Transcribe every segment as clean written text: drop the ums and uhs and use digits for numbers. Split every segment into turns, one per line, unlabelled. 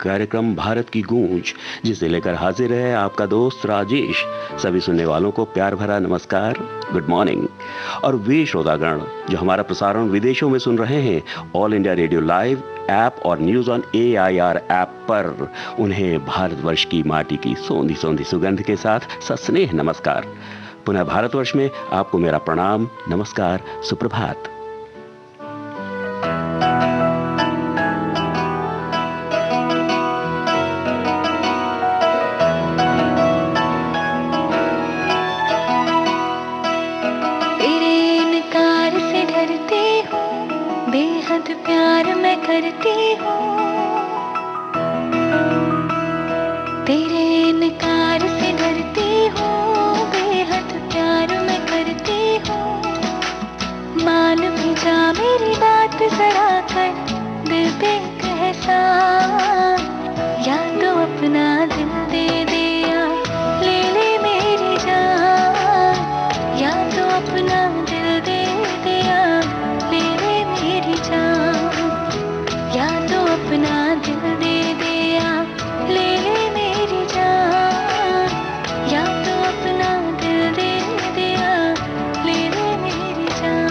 कार्यक्रम भारत की गूंज, जिसे लेकर हाजिर है आपका दोस्त राजेश। सभी सुनने वालों को प्यार भरा नमस्कार, गुड मॉर्निंग। और वे श्रोतागण जो हमारा प्रसारण विदेशों में सुन रहे हैं, all India radio live app और न्यूज ऑन AIR ऐप पर, उन्हें भारतवर्ष की माटी की सौंधी सौंधी सुगंध के साथ सस्नेह नमस्कार। पुनः भारतवर्ष में आपको मेरा प्रणाम, नमस्कार, सुप्रभात।
तेरे इनकार से डरती हूँ, बेहद प्यार मैं करती हूँ। तेरे इनकार से डरती हूँ, बेहद प्यार मैं करती हूँ। मान भी जा मेरी बात जरा कर, दिल पे एक एहसान, या तो अपना दिल दे दे या ले ले मेरी जान, या तो अपना दिल दे दे या ले ले मेरी जान, या तो अपना दिल दे दे या ले ले मेरी जान, या तो अपना दिल दे दे या ले ले मेरी जान।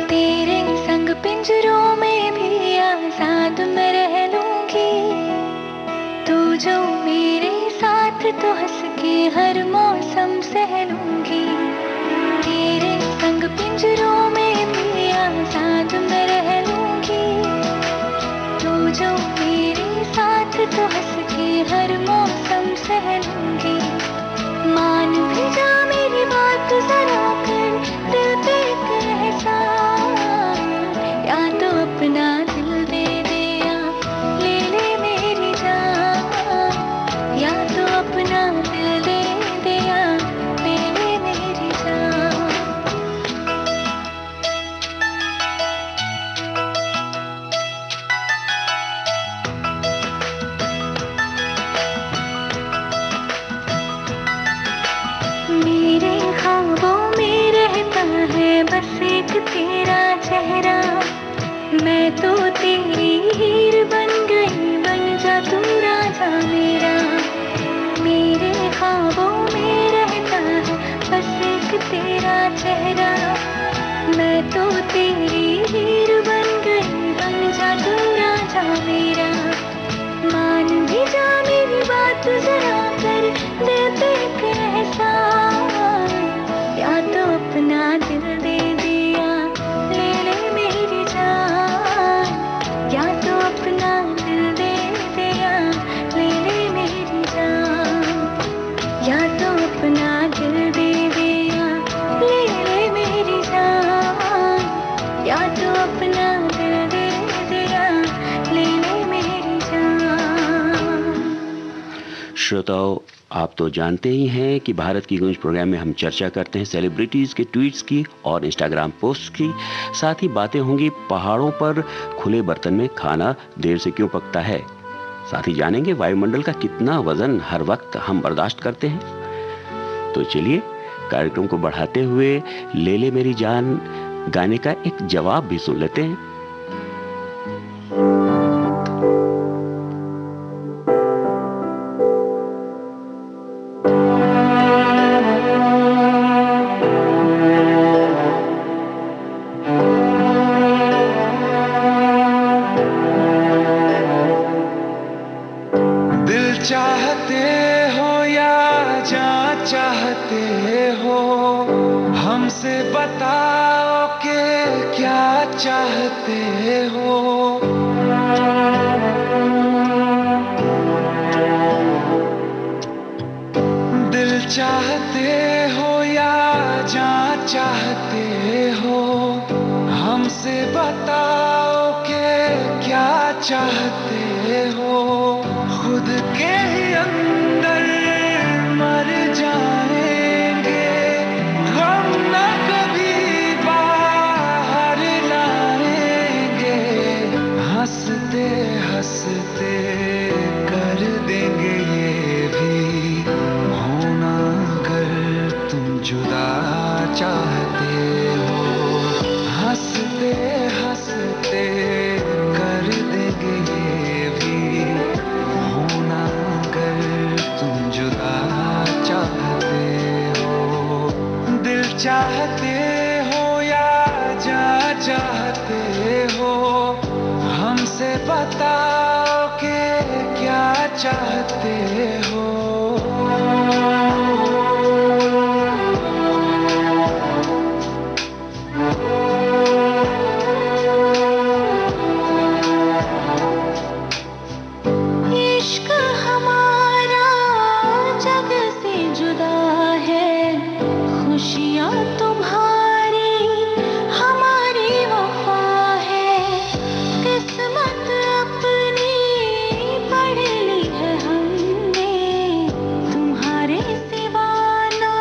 तेरे संग पिंजरों में भी आजाद मैं रह लूंगी, तू जो मेरे साथ तो हंस के हर मौसम सह लूंगी। तेरे संग पिंजरों में भी आजाद मैं रह लूंगी, तू जो मेरे साथ तो हंस के हर मौसम सह लूंगी। मान भी जा मेरी बात जरा कर, दिल पे एक एहसान, या तो अपना दिल दे दे या ले ले मेरी जान, या तो अपना दिल दे दे या ले ले मेरी जान। मेरे ख्वाबों में रहता है बस एक तेरा चेहरा, मैं तो तेरी हीर बन गई, बन जा तू राजा मेरा। मेरे ख्वाबों में रहता है बस एक तेरा चेहरा, मैं तो तेरी हीर बन गई, बन जा तू राजा मेरा। मान भी जा मेरी बात जरा कर, दिल पे एक एहसान, या तो अपना दिल दे दिया ले ले मेरी जान, या तो अपना दिल दे दिया ले ले मेरी जान, या तो अपना दिल दे दिया ले ले मेरी जान, या तो अपना दिल दे दिया ले ले मेरी जान।
श्रोताओं, आप तो जानते ही हैं कि भारत की गूंज प्रोग्राम में हम चर्चा करते हैं सेलिब्रिटीज के ट्वीट्स की और इंस्टाग्राम पोस्ट की। साथ ही बातें होंगी पहाड़ों पर खुले बर्तन में खाना देर से क्यों पकता है। साथ ही जानेंगे वायुमंडल का कितना वजन हर वक्त हम बर्दाश्त करते हैं। तो चलिए कार्यक्रम को बढ़ाते हुए ले ले मेरी जान गाने का एक जवाब भी सुन लेते हैं।
चाहते हो या जान चाहते हो, हमसे बताओ कि क्या चाहते हो। दिल चाहते हो या जान चाहते हो, हमसे बताओ कि क्या चाहते हो। खुद के ही अंदर मर जाएंगे, गम न कभी बाहर लाएंगे। हंसते हंसते कर देंगे ये भी चाहते हो या जहाँ चाहते हो, हमसे बताओ कि क्या चाहते हो।
इश्क हमारा जग से जुदा है, खुशियाँ तुम्हारी हमारी वफा है, किस्मत अपनी पढ़ ली है हमने, तुम्हारे सिवा ना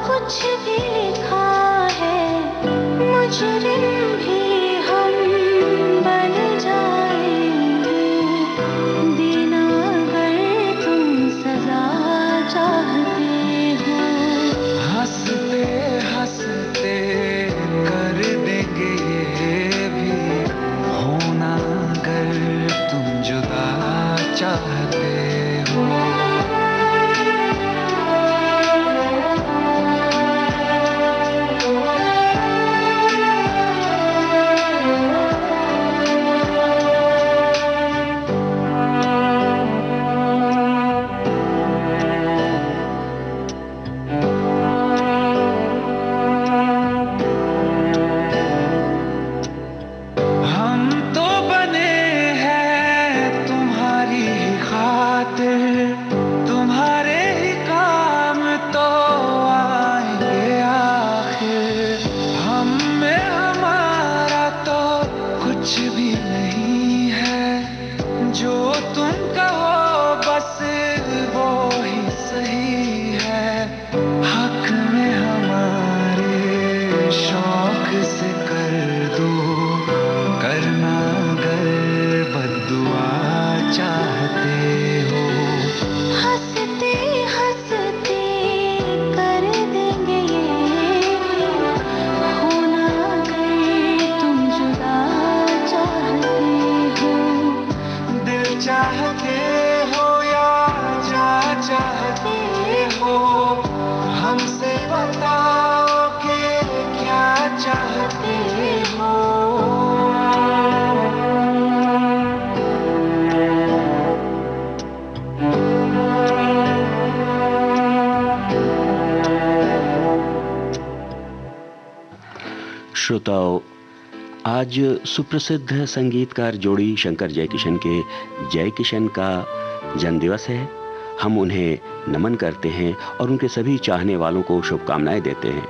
कुछ भी लिखा है, मुजरिम भी हम बन जाएंगे, देना अगर तुम सजा चाहते हो।
हंसते हंसते कर देंगे ये भी, होना अगर तुम जुदा चाहते हो। हम तो बने हैं तुम्हारी ही खातिर, तुम्हारे ही काम तो आएंगे आखिर, हम में हमारा तो कुछ भी नहीं है, जो तुम कहो बस वो ही सही है, हक में हमारे शौक से कर दो, करना अगर बद्दुआ चाहते हो।
हंसते हंसते कर देंगे ये भी, होना अगर तुम जुदा चाहते हो।
दिल चाहते हो या जा चाहते हो, हमसे बताओ कि क्या चाहते हो।
श्रोताओं, आज सुप्रसिद्ध संगीतकार जोड़ी शंकर जयकिशन के जयकिशन का जन्मदिवस है। हम उन्हें नमन करते हैं और उनके सभी चाहने वालों को शुभकामनाएं देते हैं।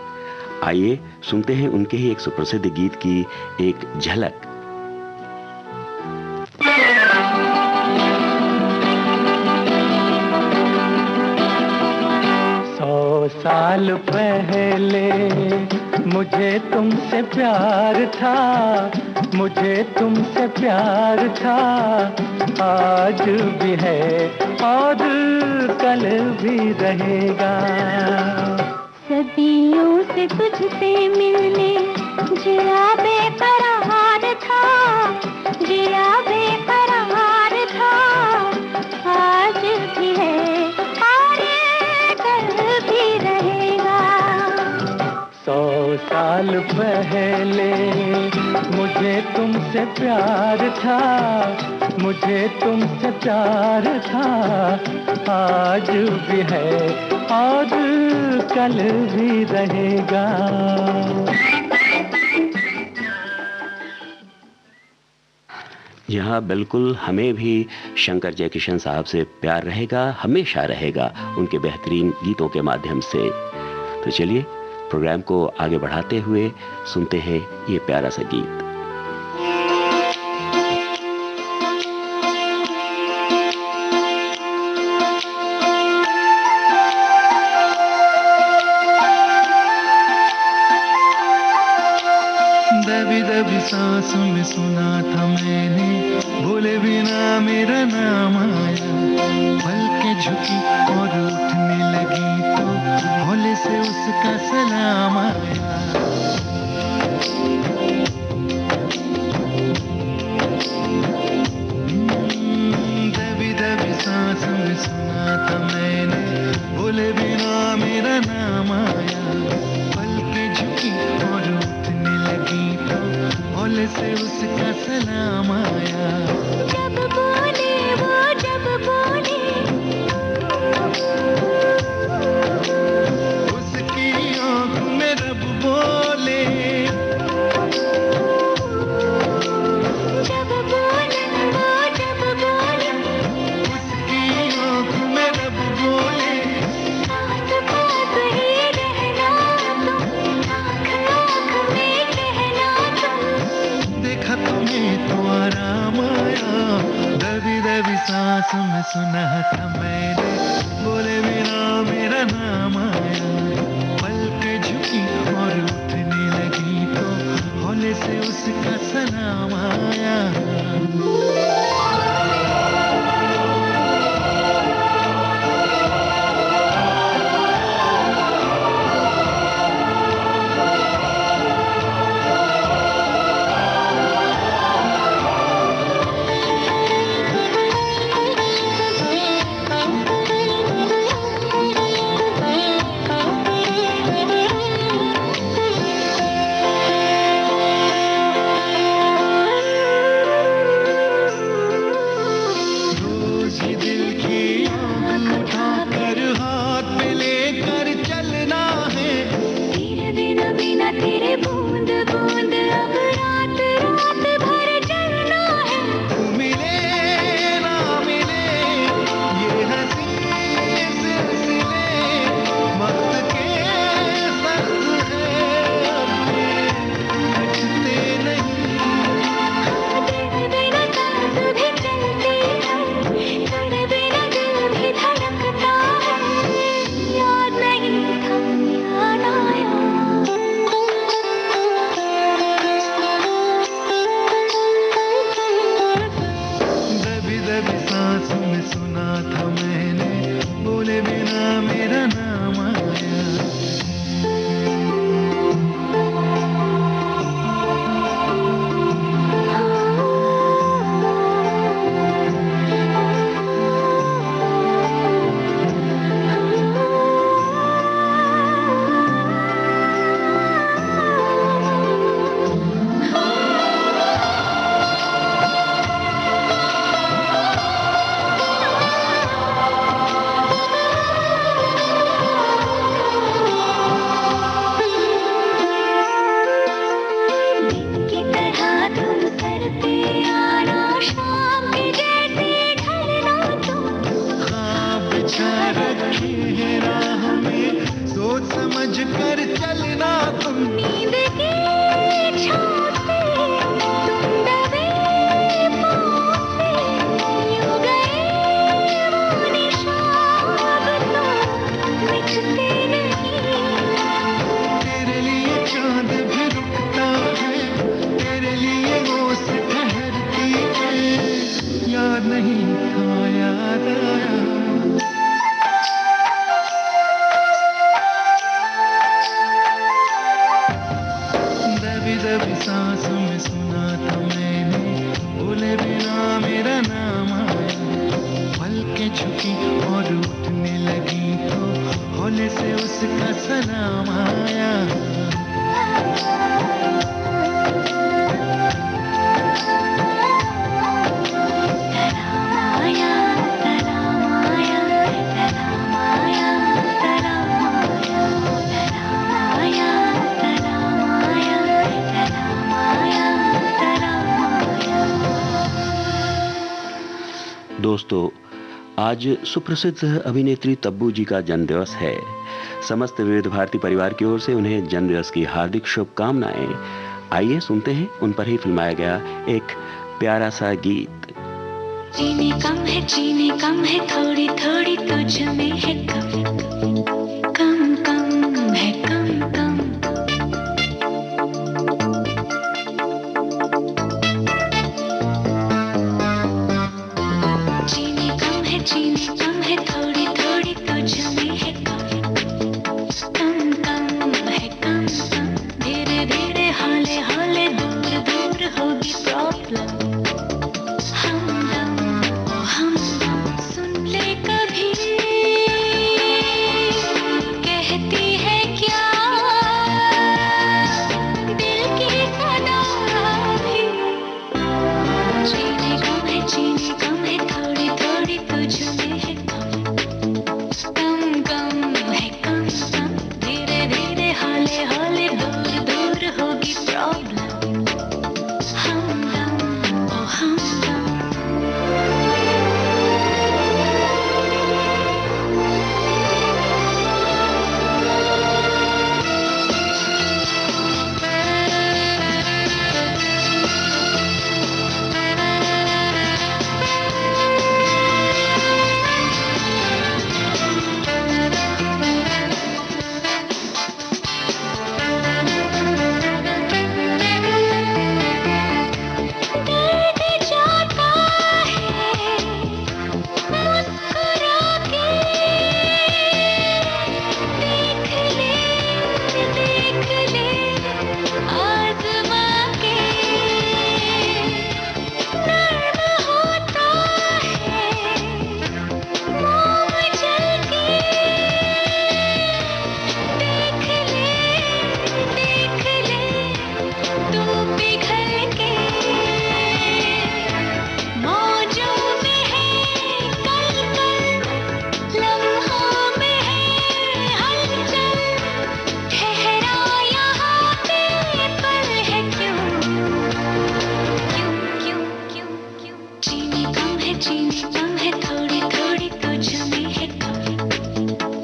आइए सुनते हैं उनके ही एक सुप्रसिद्ध गीत की एक झलक।
100 साल पहले मुझे तुमसे प्यार था, मुझे तुमसे प्यार था, आज भी है और कल भी रहेगा।
सदियों से तुझसे मिलने जिया बेकरार था, जिया बेकरार था, आज भी है और कल भी रहेगा।
100 साल पहले मुझे तुमसे प्यार था, मुझे तुमसे प्यार था, आज भी है और कल भी रहेगा।
यहाँ बिल्कुल हमें भी शंकर जयकिशन साहब से प्यार रहेगा, हमेशा रहेगा, उनके बेहतरीन गीतों के माध्यम से। तो चलिए प्रोग्राम को आगे बढ़ाते हुए सुनते हैं ये प्यारा सा गीत।
दबी दबी सांसों में सुना था मैंने, बोले बिना मेरा नाम आया, पलकें झुकी और उठने लगी तो भोले से उसका सलाम आया। दबी दबी सांसों में सुना था मैंने, बोले बिना मेरा नाम आया, पलकें से उसका सलाम आया।
जब बोले वो जब बोले,
उसकी आँख में रब बोले।
जब बोले वो जब बोले,
उसकी आँख में रब बोले।
साथ पास ही रहना तुम, आँख आँख में कहना तुम।
देखा तुम्हें तो आराम आया, दबी दबी सांस में सुना था मैंने, बोले बिना मेरा नाम आया। पलकें झुकी और उठने लगी तो हौले से उसका सलाम आया। रोज ही दिल की आँख उठाकर हाथ में लेकर चलना है।
तेरे बिना बिना तेरे बूंद बूंद, अब रात रात भर जलना है।
तू मिले ना मिले ये हंसी सिलसिले वक्त के संग है, अपने कटते नहीं।
तेरे बिना सांस भी चलती है, तेरे बिना दिल भी धड़कता है। याद नहीं था याद आया।
दबी दबी सांस में सुना था मैंने, बोले बिना मेरा नाम आया।
दिन की तरह तुम सर पे आना, शाम के जैसे ढलना तुम।
ख्वाब बिछा रखे हैं राह में, सोच समझ कर चलना तुम।
नींद की छाँव से तुम दबे पाँव से, यूं गए वो निशान तुम, मिटते नहीं।
तेरे लिए चांद भी रुकता है, तेरे लिए ओस ठहरती है। याद नहीं था याद आया। दबी दबी सांस में सुना था मैंने, बोले बिना मेरा नाम आया। पलकें झुकी और उठने लगी तो हौले से उसका सलाम आया।
सलाम आया, सलाम आया, सलाम आया, सलाम आया, सलाम आया, सलाम आया, सलाम आया, सलाम आया।
दोस्तों, आज सुप्रसिद्ध अभिनेत्री तब्बू जी का जन्मदिवस है। समस्त विविध भारती परिवार की ओर से उन्हें जन्मदिवस की हार्दिक शुभकामनाएं। आइए सुनते हैं उन पर ही फिल्माया गया एक प्यारा सा गीत।
चीनी कम है थोड़ी थोड़ी, तुझ में है कम, कम कम है कम कम। चीनी कम है थोड़ी थोड़ी, तुझ में है कम, कम कम है कम कम। धीरे धीरे हौले हौले दूर दूर होगी प्रॉब्लम। हमदम सुन ले कभी,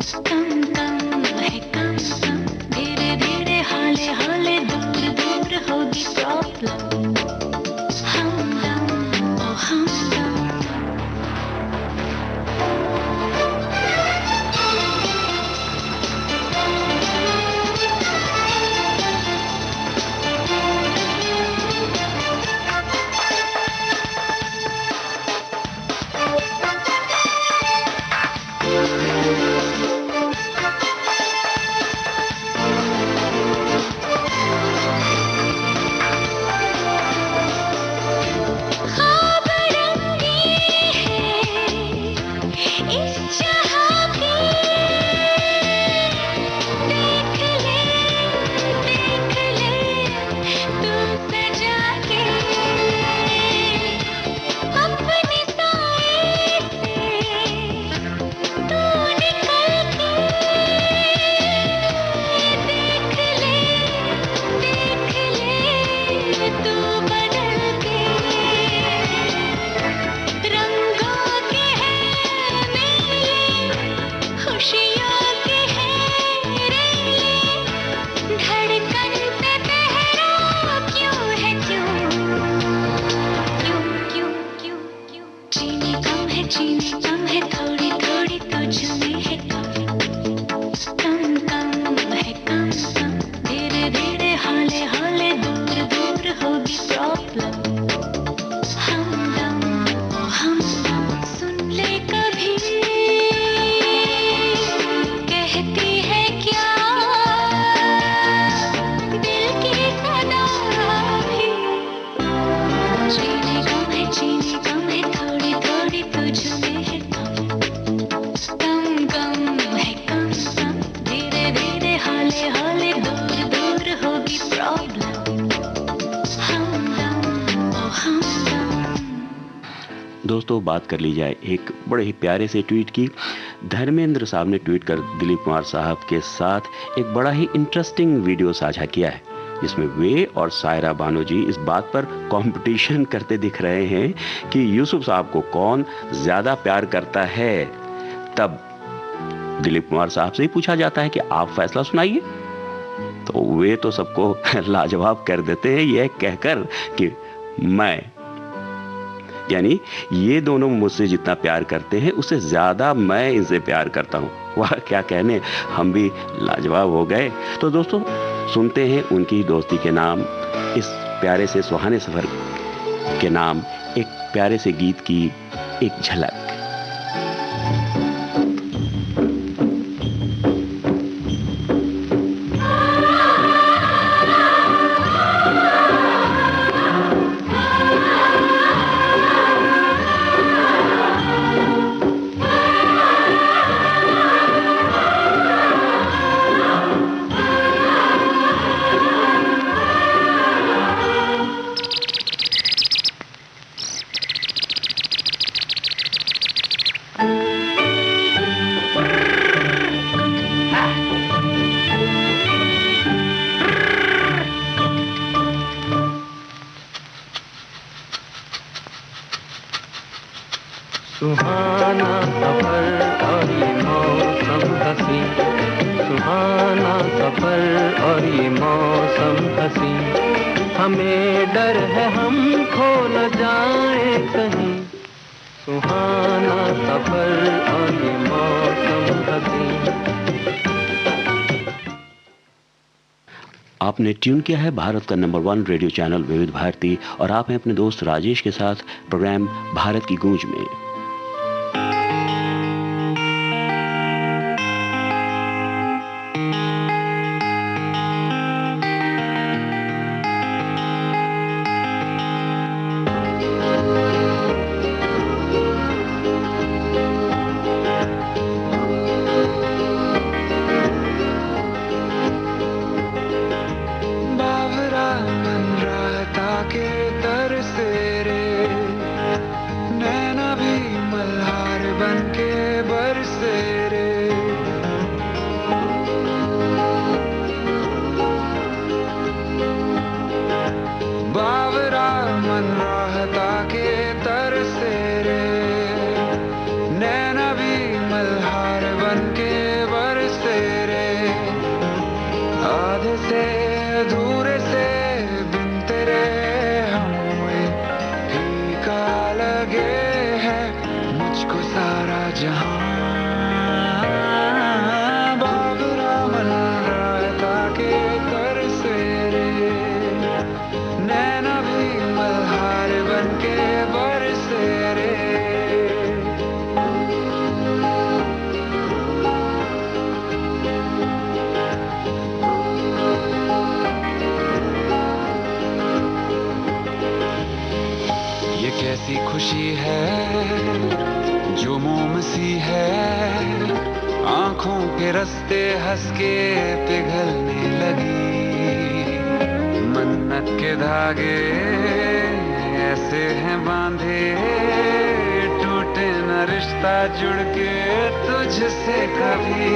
कम कम है कम कम, धीरे धीरे हौले हौले दूर दूर होगी प्रॉब्लम। हमदम ओ हमदम। ख्वाब रंगी है इस जहां की, देख ले तू सजा के अपने साए से तू निकल के, देख ले तू बदल के, रंगों के हैं मेले, खुशियों के हैं रेले, धड़कन पे पहरा क्यों है क्यों क्यों क्यों क्यों क्यों, चीनी कम है थोड़ी थोड़ी तुझ में है काफी, कम कम है कम कम, धीरे धीरे हौले हौले दूर दूर होगी प्रॉब्लम। हमदम ओ हमदम। सुन ले कभी कहती है क्या दिल की सदा भी, चीनी कम है थोड़ी थोड़ी तुझ में है कम कम है कम कम, धीरे धीरे हौले हौले दूर दूर होगी प्रॉब्लम। हमदम ओ हमदम।
दोस्तों, बात कर ली जाए एक बड़े ही प्यारे से ट्वीट की। धर्मेंद्र साहब ने ट्वीट कर दिलीप कुमार साहब के साथ एक बड़ा ही इंटरेस्टिंग वीडियो साझा किया है, जिसमें वे और सायरा बानो जी इस बात पर कंपटीशन करते दिख रहे हैं कि यूसुफ साहब को कौन ज्यादा प्यार करता है। तब दिलीप कुमार साहब से ही पूछा जाता है कि आप फैसला सुनाइए, तो वे तो सबको लाजवाब कर देते हैं यह कहकर कि मैं, यानी ये दोनों मुझसे जितना प्यार करते हैं उससे ज्यादा मैं इनसे प्यार करता हूँ। वाह क्या कहने, हम भी लाजवाब हो गए। तो दोस्तों, सुनते हैं उनकी दोस्ती के नाम, इस प्यारे से सुहाने सफर के नाम, एक प्यारे से गीत की एक झलक।
सुहाना सफर और ये मौसम हसी, सुहाना सफर और ये मौसम हसी, हमें डर है हम खो न जाए कहीं, सुहाना सफर और ये मौसम हसी।
आपने ट्यून किया है भारत का नंबर 1 रेडियो चैनल विविध भारती, और आप हैं अपने दोस्त राजेश के साथ प्रोग्राम भारत की गूंज में।
के तरसे रे, नैना भी खुशी है जो मोम सी है, आंखों के रास्ते हंस के पिघलने लगी। मन्नत के धागे ऐसे हैं बांधे, टूटे न रिश्ता जुड़ के तुझसे कभी,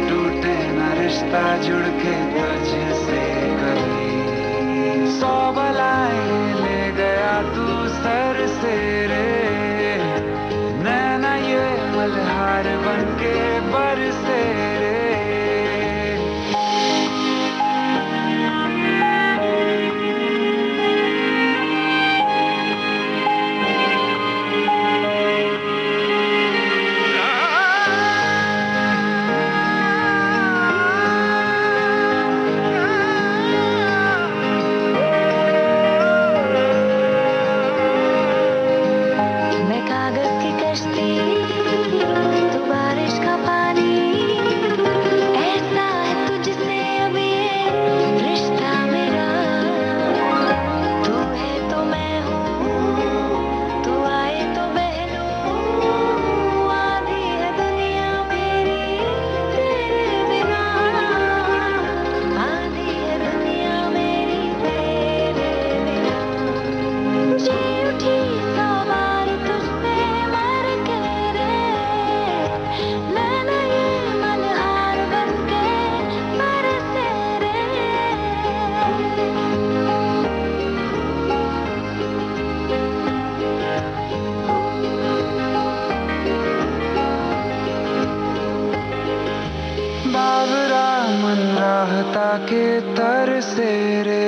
टूटे न रिश्ता जुड़ के तुझसे कभी। 100 बलाएं ले गया तू सर से रे, नैना ये मल्हार बन के बरसे रे। के तर से रे,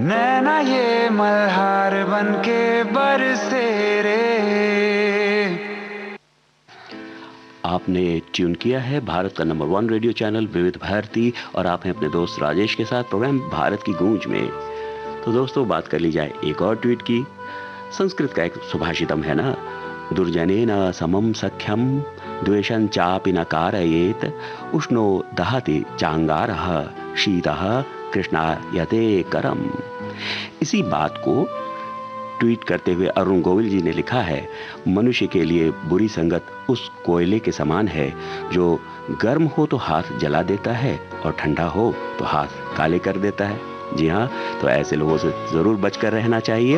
नैना ये मल्हार बन के बरसे रे।
आपने ट्यून किया है भारत का नंबर 1 रेडियो चैनल विविध भारती, और आप हैं अपने दोस्त राजेश के साथ प्रोग्राम भारत की गूंज में। तो दोस्तों, बात कर ली जाए एक और ट्वीट की। संस्कृत का एक सुभाषितम है ना, दुर्जनेन समम सख्यम द्वेषं चापि न कारयेत, उष्णो दहति चांगारः शीतः कृष्णायते करम। इसी बात को ट्वीट करते हुए अरुण गोविल जी ने लिखा है, मनुष्य के लिए बुरी संगत उस कोयले के समान है जो गर्म हो तो हाथ जला देता है और ठंडा हो तो हाथ काले कर देता है। जी हाँ, तो ऐसे लोगों से जरूर बचकर रहना चाहिए।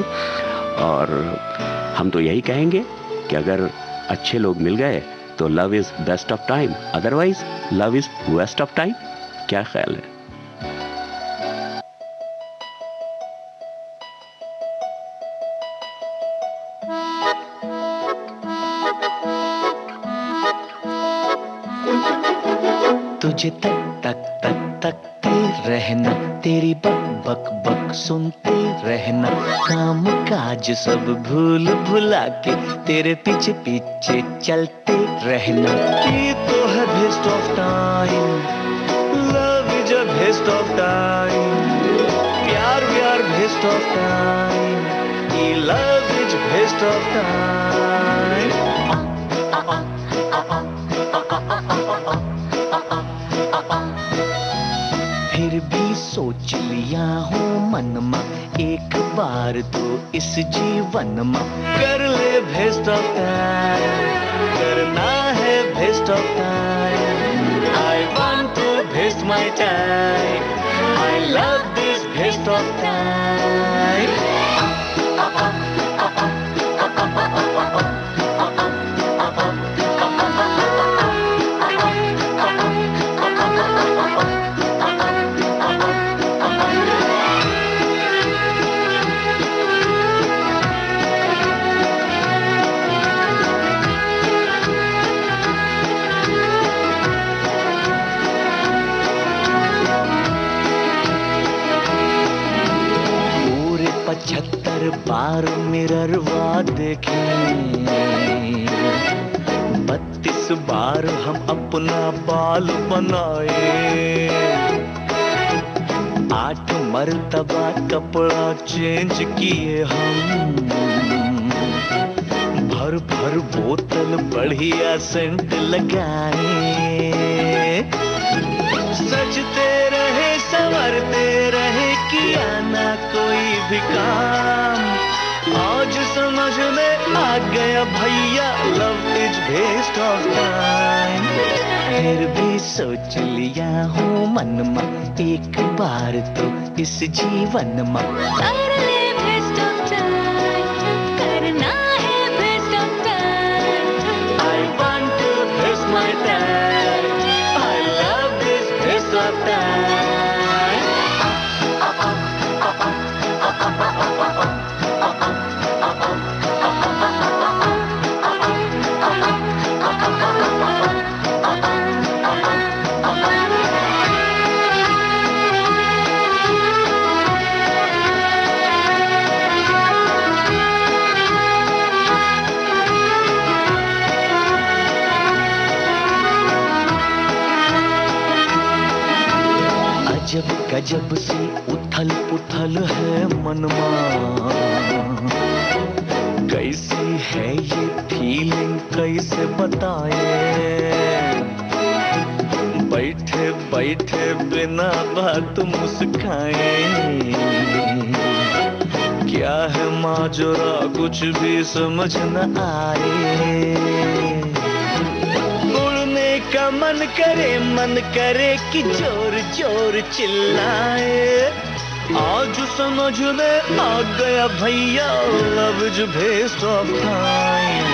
और हम तो यही कहेंगे कि अगर अच्छे लोग मिल गए तो love is best of time, otherwise love is waste of time. क्या ख्याल है?
तुझे तक तक तक तकते रहना, तेरी बक बक बक सुनते रहना, काम काज सब भूल भुला के तेरे पीछे पीछे चलते रहना। ये तो है best of time, love is a best of time, प्यार व्यार बेस्ट ऑफ टाइम, ये love is best of time. फिर भी सोच लिया हूँ मन में एक बार तो इस जीवन में, कर ले बेस्ट ऑफ टाइम, करना है best of time. I want to best my time, I love this best of time. पूरे 75 बार मिररवा देखे, 32 बार हम अपना बाल बनाए, 8 मर्तबा कपड़ा चेंज किए हम, भर भर बोतल बढ़िया सेंट लगाए, सजते रहे संवरते रहे, किया ना कोई भी काम। समझ में आ गया भैया, love is waste of time. फिर भी सोच लिया हूँ मन में, एक बार तो इस जीवन में
कर ले waste of time, करना है waste of time।
I want to waste my time, I love this waste of time। अजब गजब सी उथल पुथल है मनमा, कैसी है ये फीलिंग कैसे बताए, बैठे बैठे बिना बात मुस्काए, क्या है माजरा कुछ भी समझ न आए। का मन करे कि जोर जोर चिल्लाए, आज समझ में आ गया भैया, love is waste of time.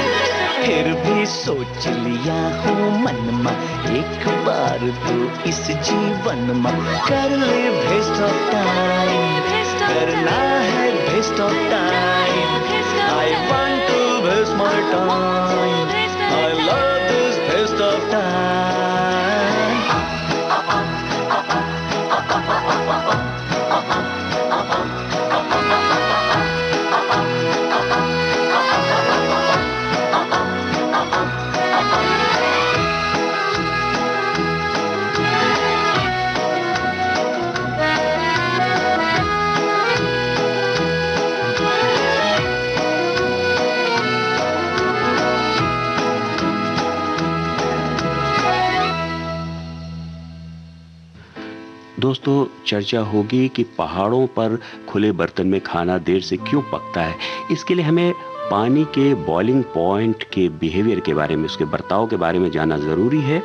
फिर भी सोच लिया हूँ मन में, एक बार तो इस जीवन में कर ले वेस्ट ऑफ टाइम, करना है waste of time. I want to waste my time, I love this waste of time.
दोस्तों, चर्चा होगी कि पहाड़ों पर खुले बर्तन में खाना देर से क्यों पकता है। इसके लिए हमें पानी के बॉइलिंग पॉइंट के बिहेवियर के बारे में, उसके बर्ताव के बारे में जानना ज़रूरी है।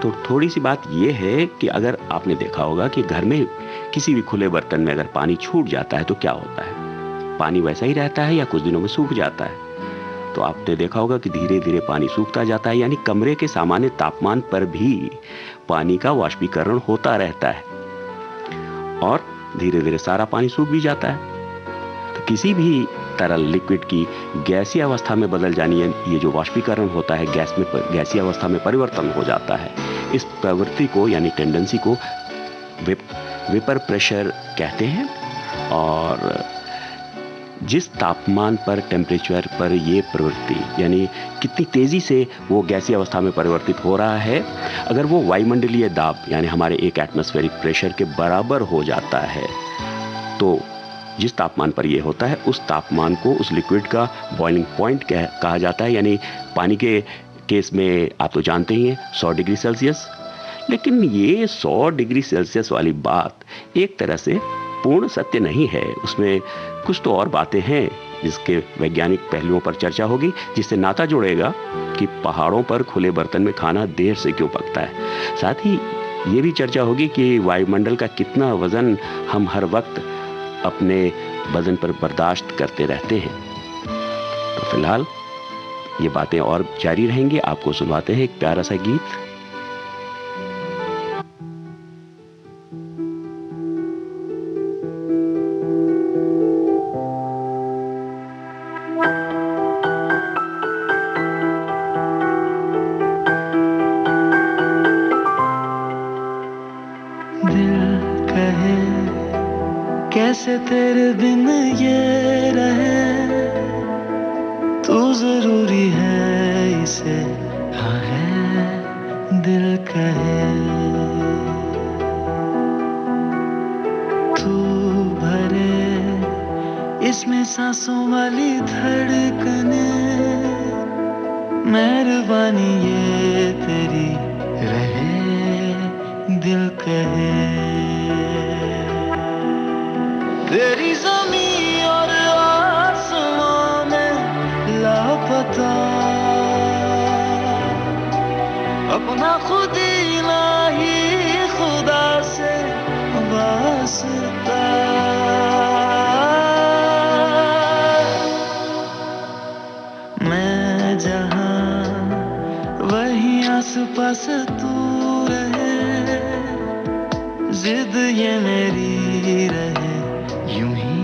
तो थोड़ी सी बात यह है कि अगर आपने देखा होगा कि घर में किसी भी खुले बर्तन में अगर पानी छूट जाता है तो क्या होता है, पानी वैसा ही रहता है या कुछ दिनों में सूख जाता है। तो आपने देखा होगा कि धीरे धीरे पानी सूखता जाता है, यानी कमरे के सामान्य तापमान पर भी पानी का वाष्पीकरण होता रहता है और धीरे धीरे सारा पानी सूख भी जाता है। तो किसी भी तरल लिक्विड की गैसीय अवस्था में बदल जानी है, ये जो वाष्पीकरण होता है गैसीय अवस्था में परिवर्तन हो जाता है। इस प्रवृत्ति को यानी टेंडेंसी को वेपर प्रेशर कहते हैं। और जिस तापमान पर, टेम्परेचर पर ये प्रवृत्ति यानी कितनी तेजी से वो गैसीय अवस्था में परिवर्तित हो रहा है, अगर वो वायुमंडलीय दाब यानी हमारे एक एटमॉस्फेरिक प्रेशर के बराबर हो जाता है, तो जिस तापमान पर ये होता है उस तापमान को, उस लिक्विड का बॉइलिंग पॉइंट कहा जाता है। यानी पानी के केस में आप तो जानते ही हैं 100 डिग्री सेल्सियस। लेकिन ये 100 डिग्री सेल्सियस वाली बात एक तरह से पूर्ण सत्य नहीं है, उसमें कुछ तो और बातें हैं जिसके वैज्ञानिक पहलुओं पर चर्चा होगी, जिससे नाता जुड़ेगा कि पहाड़ों पर खुले बर्तन में खाना देर से क्यों पकता है। साथ ही ये भी चर्चा होगी कि वायुमंडल का कितना वजन हम हर वक्त अपने वजन पर बर्दाश्त करते रहते हैं। तो फिलहाल ये बातें और जारी रहेंगी। आपको सुनवाते हैं एक प्यारा सा गीत।
कैसे तेरे बिन ये रहे, तू जरूरी है इसे, हाँ है दिल कहे। तू भरे इसमें सांसों वाली धड़कने, मेहरबानी ये तेरी रहे दिल कहे। तेरी ज़मीं और आसमां में अपना खुद ही नहीं खुदा से वास्ता। मैं जहां वहीं आस पास तू रहे, जिद ये मेरी रहे, यूं ही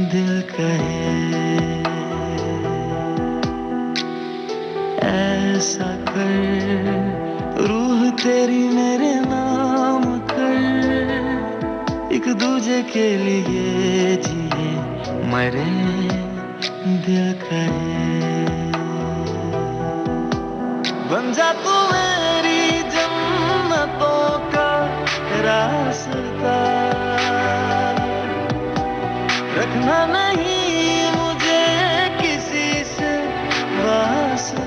दिल कहे। ऐसा कर रूह तेरी मेरे नाम कर, एक दूजे के लिए जिए मरे दिल कहे। बन जा तू मेरी जन्नतों का रास्ता, रखना नहीं मुझे किसी से वास्ता।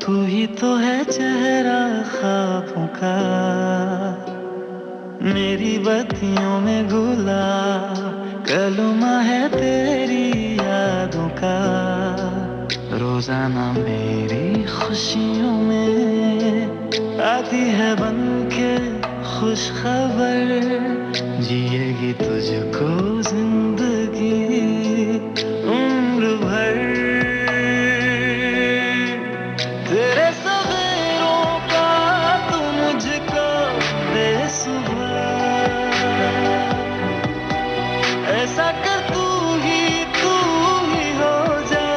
तू ही तो है चेहरा ख्वाबों का, मेरी बत्तियों में गुला कलमा है तेरी यादों का। रोजाना मेरी खुशियों में आती है बन के खुश खबर, जिएगी तुझको जिंदगी उम्र भर। तेरे सवेरों का तू मुझको दे सुबह, ऐसा कर तू ही हो जा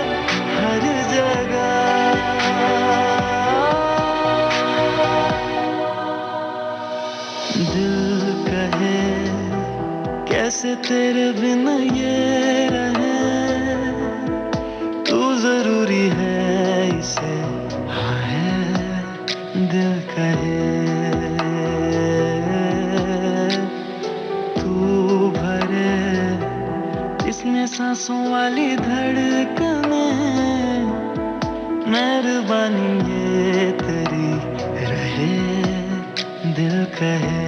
हर जगह। दिल कहे कैसे तेरे बिन ये रहे, तू जरूरी है इसे दिल कहे। तू भरे इसमें सांसों वाली धड़कने, मेहरबानी ये तेरी रहे दिल कहे।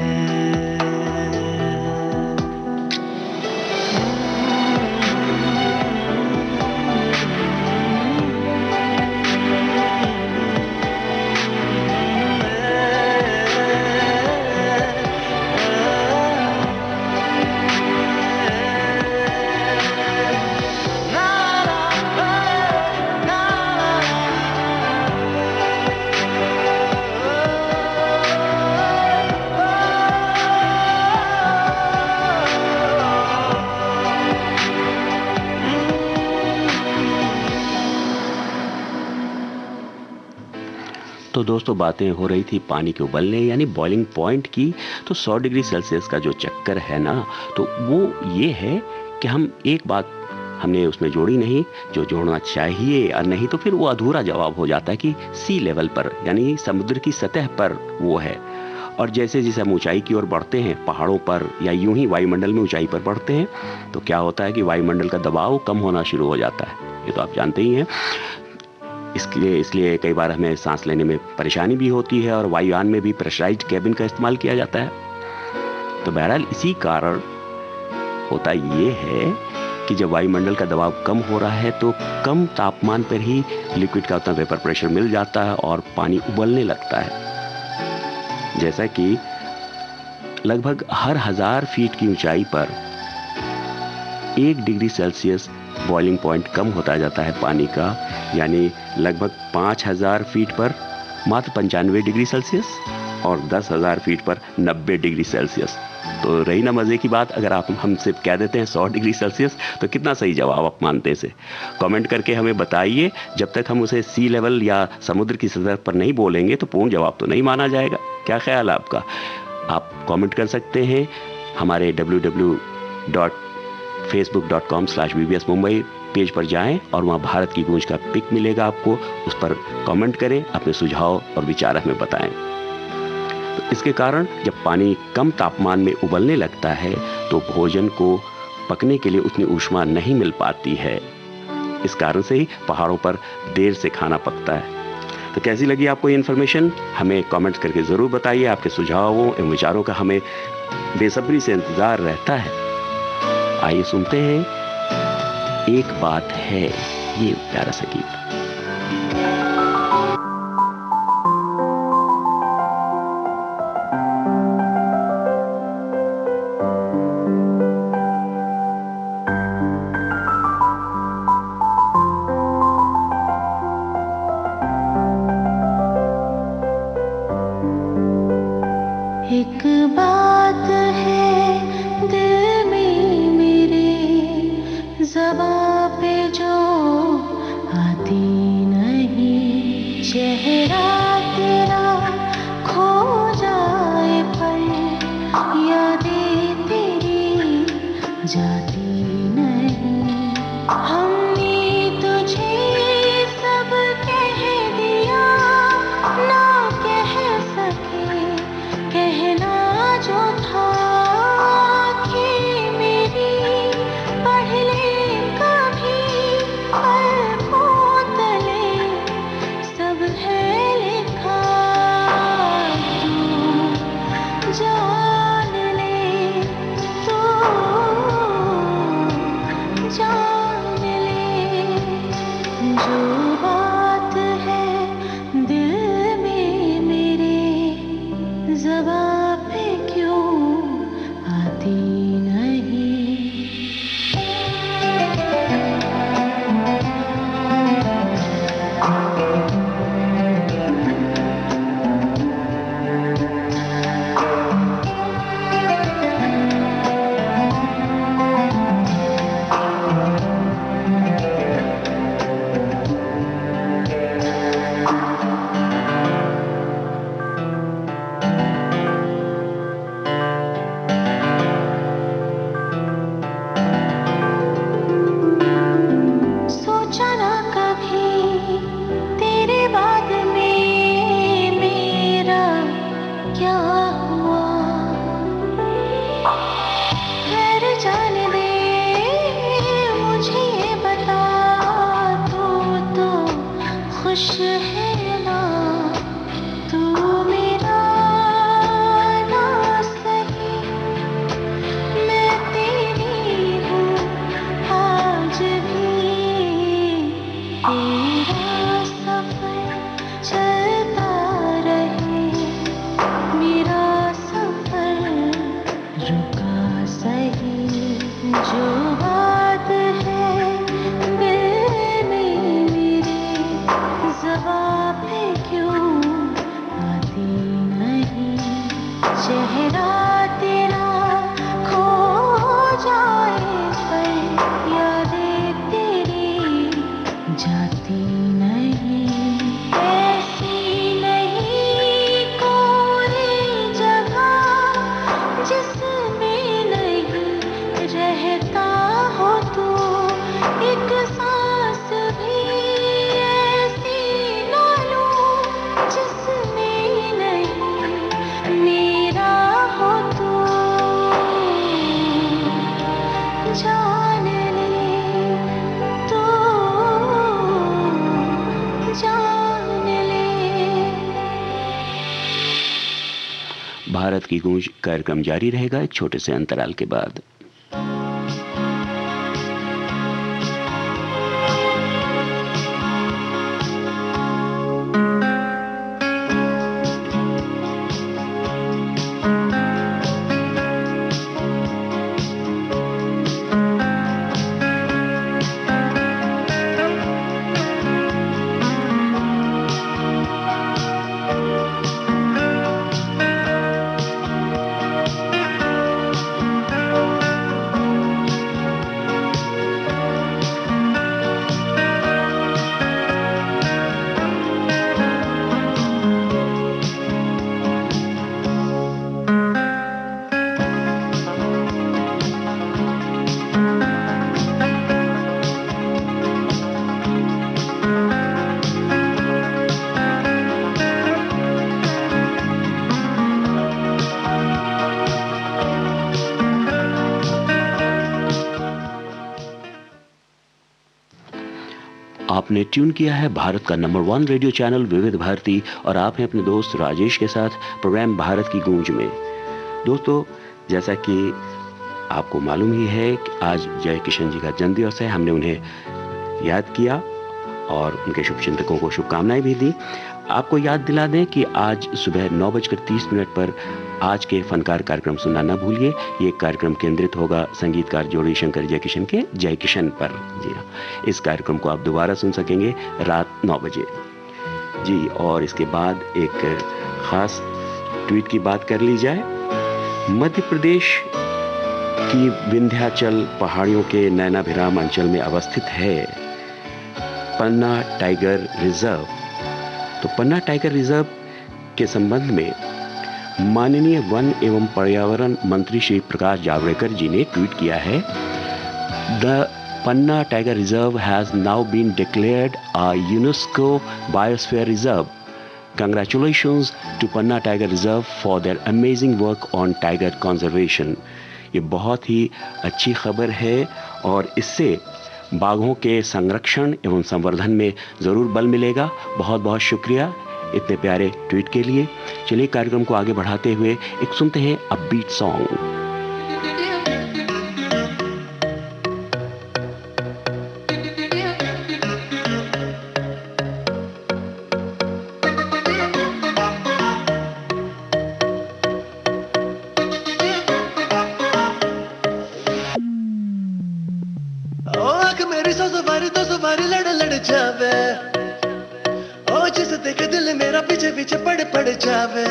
तो दोस्तों बातें हो रही थी पानी के उबलने यानी बॉइलिंग पॉइंट की। तो 100 डिग्री सेल्सियस का जो चक्कर है ना, तो वो ये है कि हम एक बात हमने उसमें जोड़ी नहीं जो जोड़ना चाहिए, और नहीं तो फिर वो अधूरा जवाब हो जाता है कि सी लेवल पर यानी समुद्र की सतह पर वो है। और जैसे जैसे हम ऊंचाई की ओर बढ़ते हैं पहाड़ों पर या यूं ही वायुमंडल में ऊंचाई पर बढ़ते हैं, तो क्या होता है कि वायुमंडल का दबाव कम होना शुरू हो जाता है। ये तो आप जानते ही हैं। इसलिए कई बार हमें सांस लेने में परेशानी भी होती है और वायुयान में भी प्रेशराइज्ड केबिन का इस्तेमाल किया जाता है। तो बहरहाल इसी कारण होता ये है कि जब वायुमंडल का दबाव कम हो रहा है तो कम तापमान पर ही लिक्विड का उतना वेपर प्रेशर मिल जाता है और पानी उबलने लगता है। जैसा कि लगभग हर 1000 फीट की ऊंचाई पर 1 डिग्री सेल्सियस बॉइलिंग पॉइंट कम होता जाता है पानी का, यानी लगभग 5000 फीट पर मात्र 95 डिग्री सेल्सियस और 10,000 फीट पर 90 डिग्री सेल्सियस। तो रही ना मजे की बात, अगर आप हमसे कह देते हैं 100 डिग्री सेल्सियस तो कितना सही जवाब आप मानते हैं। कमेंट करके हमें बताइए। जब तक हम उसे सी लेवल या समुद्र की सतह पर नहीं बोलेंगे तो पूर्ण जवाब तो नहीं माना जाएगा। क्या ख्याल है आपका? आप कमेंट कर सकते हैं हमारे www.facebook.com/bbs Mumbai पेज पर जाएं और वहाँ भारत की गूंज का पिक मिलेगा आपको। उस पर कमेंट करें, अपने सुझाव और विचार हमें बताएं। तो इसके कारण जब पानी कम तापमान में उबलने लगता है तो भोजन को पकने के लिए उतनी ऊष्मा नहीं मिल पाती है। इस कारण से ही पहाड़ों पर देर से खाना पकता है। तो कैसी लगी आपको ये इन्फॉर्मेशन? हमें कमेंट्स करके ज़रूर बताइए। आपके सुझावों एवं विचारों का हमें बेसब्री से इंतज़ार रहता है। आइए सुनते हैं एक बात है, ये प्यारा सा गीत।
एक बात है दिल में मेरे, ज़बां पे जो आती नहीं। चेहरा तेरा खो जाए पर यादें तेरी जाती नहीं। हमने तुझे सब कह दिया, ना कह सके कहना जो था कि मेरी पढ़ ले कभी पलकों तले, सब है लिखा तू जान ले, तू जान ले। जो बात है दिल में मेरे, ज़बां पे क्यों आती नहीं। सोचा ना कभी तेरे बाद में मेरा क्या हुआ। खैर जाने दे, मुझे ये बता, तू तो खुश है ना। तू मेरा ना सही, मैं तेरी हूँ आज भी। तेरा सफर चलता रहे, मेरा सफर रुका सही। जो बात है दिल में मेरे, ज़बां पे क्यों आती नहीं। चेहरा तेरा खो जाए पर यादें तेरी जाती नहीं। ऐसी नहीं कोई जगह जिसमें नहीं रहता हो तू। एक सांस भी ऐसी ना लूं जिसमें नहीं मेरा हो तू। जान ले, तू जान ले।
भारत की गूंज कार्यक्रम जारी रहेगा एक छोटे से अंतराल के बाद। आपने ट्यून किया है भारत का नंबर 1 रेडियो चैनल विविध भारती और आप हैं अपने दोस्त राजेश के साथ प्रोग्राम भारत की गूंज में। दोस्तों, जैसा कि आपको मालूम ही है कि आज जय किशन जी का जन्मदिवस है। हमने उन्हें याद किया और उनके शुभचिंतकों को शुभकामनाएं भी दी। आपको याद दिला दें कि आज सुबह 9:30 पर आज के फनकार कार्यक्रम सुनना न भूलिए। ये कार्यक्रम केंद्रित होगा संगीतकार जोड़ी शंकर जयकिशन के जय किशन पर। जी हाँ, इस कार्यक्रम को आप दोबारा सुन सकेंगे रात 9 बजे। जी, और इसके बाद एक खास ट्वीट की बात कर ली जाए। मध्य प्रदेश की विंध्याचल पहाड़ियों के नैनाभिराम अंचल में अवस्थित है पन्ना टाइगर रिजर्व। तो पन्ना टाइगर रिजर्व के संबंध में माननीय वन एवं पर्यावरण मंत्री श्री प्रकाश जावड़ेकर जी ने ट्वीट किया है, the Panna tiger reserve has now been declared a UNESCO biosphere reserve. Congratulations to Panna Tiger Reserve for their amazing work on tiger conservation। ये बहुत ही अच्छी खबर है और इससे बाघों के संरक्षण एवं संवर्धन में ज़रूर बल मिलेगा। बहुत बहुत शुक्रिया इतने प्यारे ट्वीट के लिए। चलिए कार्यक्रम को आगे बढ़ाते हुए एक सुनते हैं अपबीट सॉन्ग।
जावे ओ जिसे देखे दिल मेरा पीछे पीछे पड़ जावे।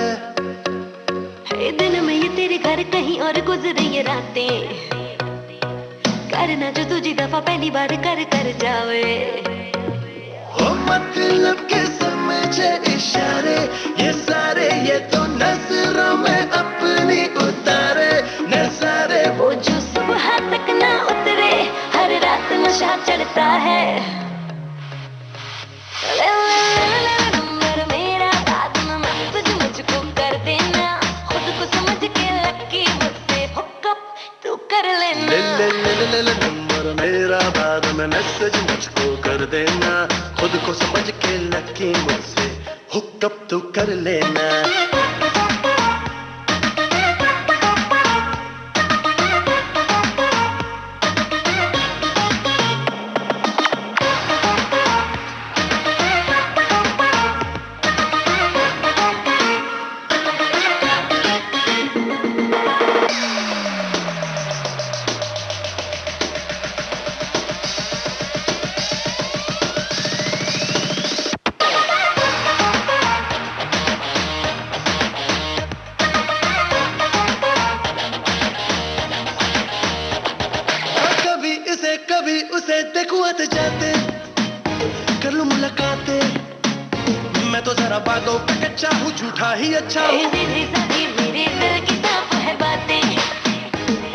हे दिन में ये तेरे घर कहीं और गुजरे ये रातें, करना जो तुझी दफा पहली बार कर जावे।
ओ मतलब के समझे इशारे ये सारे, ये तो नजरों में अपनी उतारे नजारे।
वो जो सुबह तक ना उतरे, हर रात नशा चढ़ता है। नंबर मेरा बाद में मत मुझको कर देना, खुद को समझ के लकी मुझसे हुकअप तू कर लेना।
नंबर मेरा बाद में मैसेज मुझको कर देना, खुद को समझ के लकी मुझसे हुकअप तू कर लेना। कभी उसे देखूं आते जाते, कर लूं मुलाकातें। मैं तो जरा बातों पे कच्चा हूँ, झूठा ही अच्छा हूँ।
मेरे दिल की ताप है बातें,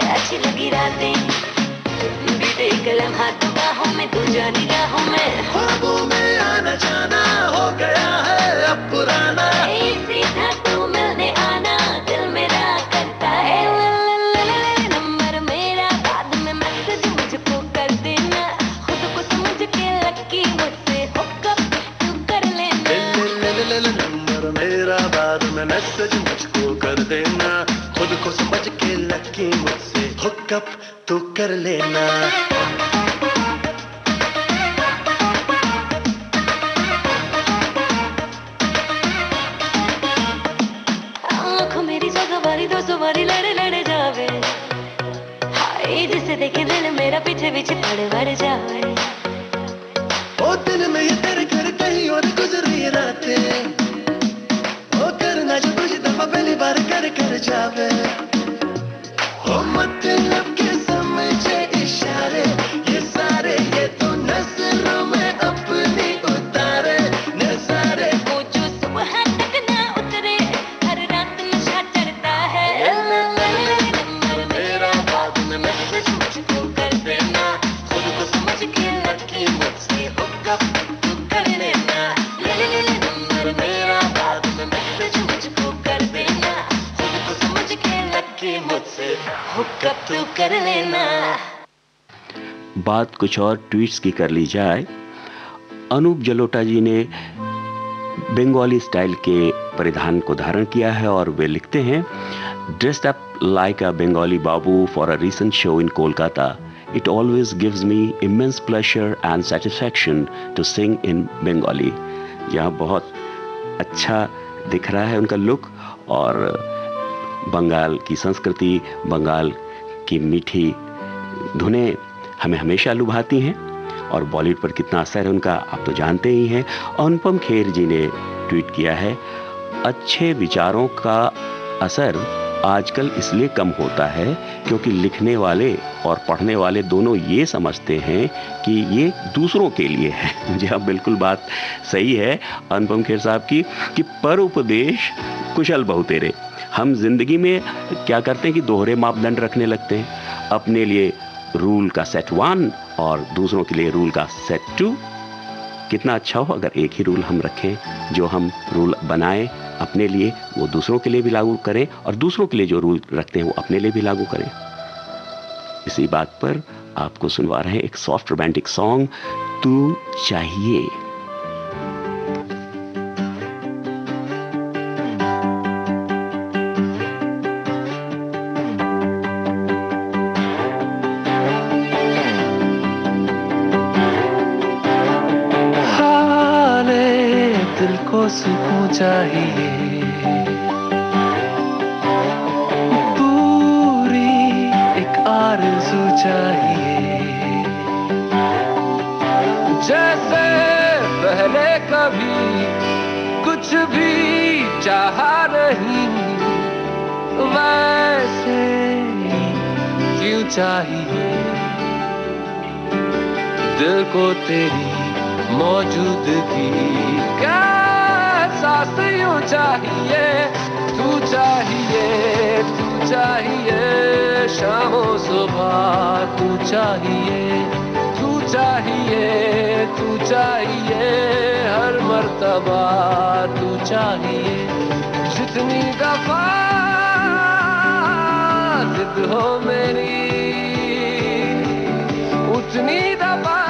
अच्छी लगी रातें, बीते कलम हाथ बाहों में तू जानी राहों में।
ख्वाबों में आना जाना हो गया है अब पुराना,
सीधा तू मिलने आना दिल मेरा करता है। नंबर मेरा बाद में मैसेज मुझको कर देना, खुद को समझ के लकी मुझसे हुकअप तू कर लेना।
नंबर मेरा बाद में मैसेज मुझको कर देना, खुद को समझ के लकी मुझसे हुकअप तू कर लेना।
दो सवारी लड़ जावे, हाय जिसे देखे दिल मेरा पीछे पीछे पड़ जावे।
ओ दिल में ये तेरे घर कहीं और गुजरी रातें, ओ करना जो तुझे दफा पहली बार कर जावे। ओ मतलब के समझे इशारे ये सारे, ये तो नजरों में अपनी उतारे नजारे।
वो जो सुबह तक ना उतरे, हर रात नशा चढ़ता है। नंबर मेरा बाद में मैसेज मुझको कर देना, खुद को समझ के लकी मुझसे हुकअप तू कर लेना। नंबर मेरा बाद में मैसेज मुझको कर देना, खुद को समझ के लकी मुझसे हुकअप तू कर लेना।
बात कुछ और ट्वीट्स की कर ली जाए। अनूप जलोटा जी ने बंगाली स्टाइल के परिधान को धारण किया है और वे लिखते हैं, dressed up like a Bengali Babu for a recent show in Kolkata. It always gives me immense pleasure and satisfaction to sing in Bengali. यह बहुत अच्छा दिख रहा है उनका लुक, और बंगाल की संस्कृति, बंगाल की मीठी धुनें हमें हमेशा लुभाती हैं, और बॉलीवुड पर कितना असर है उनका आप तो जानते ही हैं. अनुपम खेर जी ने ट्वीट किया है, अच्छे विचारों का असर आजकल इसलिए कम होता है क्योंकि लिखने वाले और पढ़ने वाले दोनों ये समझते हैं कि ये दूसरों के लिए है. जी हाँ, बिल्कुल बात सही है अनुपम खेर साहब की, कि पर उपदेश कुशल बहुतेरे. हम जिंदगी में क्या करते हैं कि दोहरे मापदंड रखने लगते हैं, अपने लिए रूल का सेट 1 और दूसरों के लिए रूल का सेट 2. कितना अच्छा हो अगर एक ही रूल हम रखें, जो हम रूल बनाएं अपने लिए वो दूसरों के लिए भी लागू करें, और दूसरों के लिए जो रूल रखते हैं वो अपने लिए भी लागू करें. इसी बात पर आपको सुनवा रहे हैं एक सॉफ्ट रोमांटिक सॉन्ग, तू चाहिए.
दिल को सुकून चाहिए, पूरी एक आरज़ू चाहिए, जैसे पहले कभी कुछ भी चाहा नहीं, वैसे क्यों चाहिए. दिल को तेरी मौजूदगी का एहसास यूं चाहिए. तू चाहिए, तू चाहिए, शामों सुबह तू चाहिए, तू चाहिए, तू चाहिए, हर मर्तबा तू चाहिए. जितनी दफा जिद हो मेरी, उतनी दफा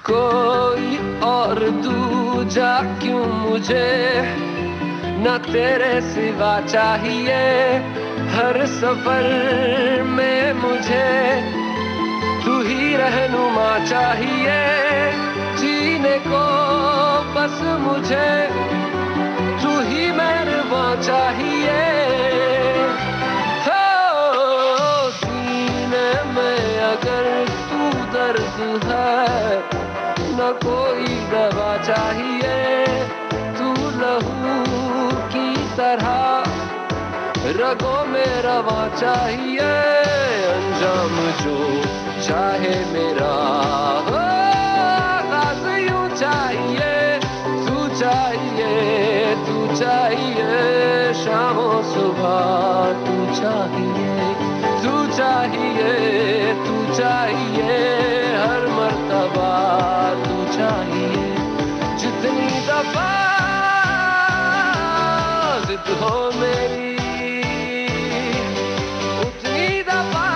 कोई और दूजा क्यों मुझे, न तेरे सिवा चाहिए. हर सफर में मुझे तू ही रहनुमा चाहिए. जीने को बस मुझे तू ही मेहरबान चाहिए. हो सीने में अगर तू दर्द है, न कोई दवा चाहिए. तू लहू की तरह रगों में रवा चाहिए. अंजाम जो चाहे मेरा हो, आगाज़ यूं चाहिए. तू चाहिए, तू चाहिए, शामों सुबह तू चाहिए, तू चाहिए, तू चाहिए, हर मर्तबा तू चाहिए. जितनी दफा जिद हो मेरी, उतनी दफा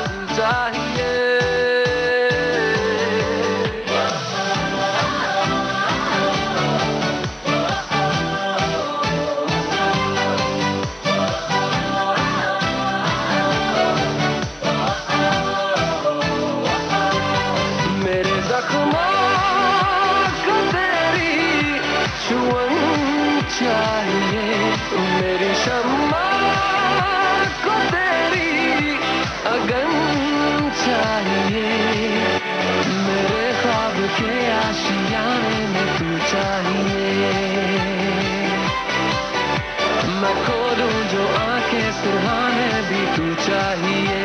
तू चाहिए. सियाने में तू चाहिए, मैं खोलूं जो आंखें सुहाने भी तू चाहिए।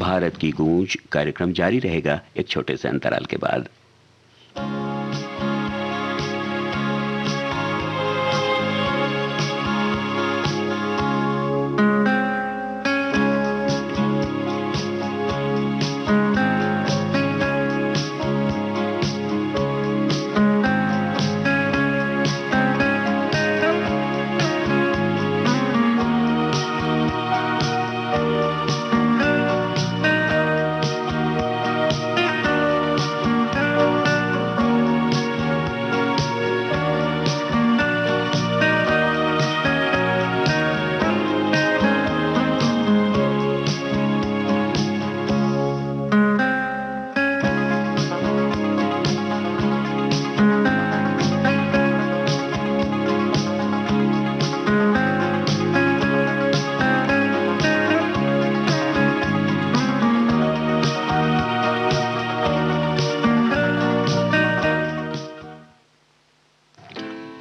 भारत की गूंज कार्यक्रम जारी रहेगा एक छोटे से अंतराल के बाद।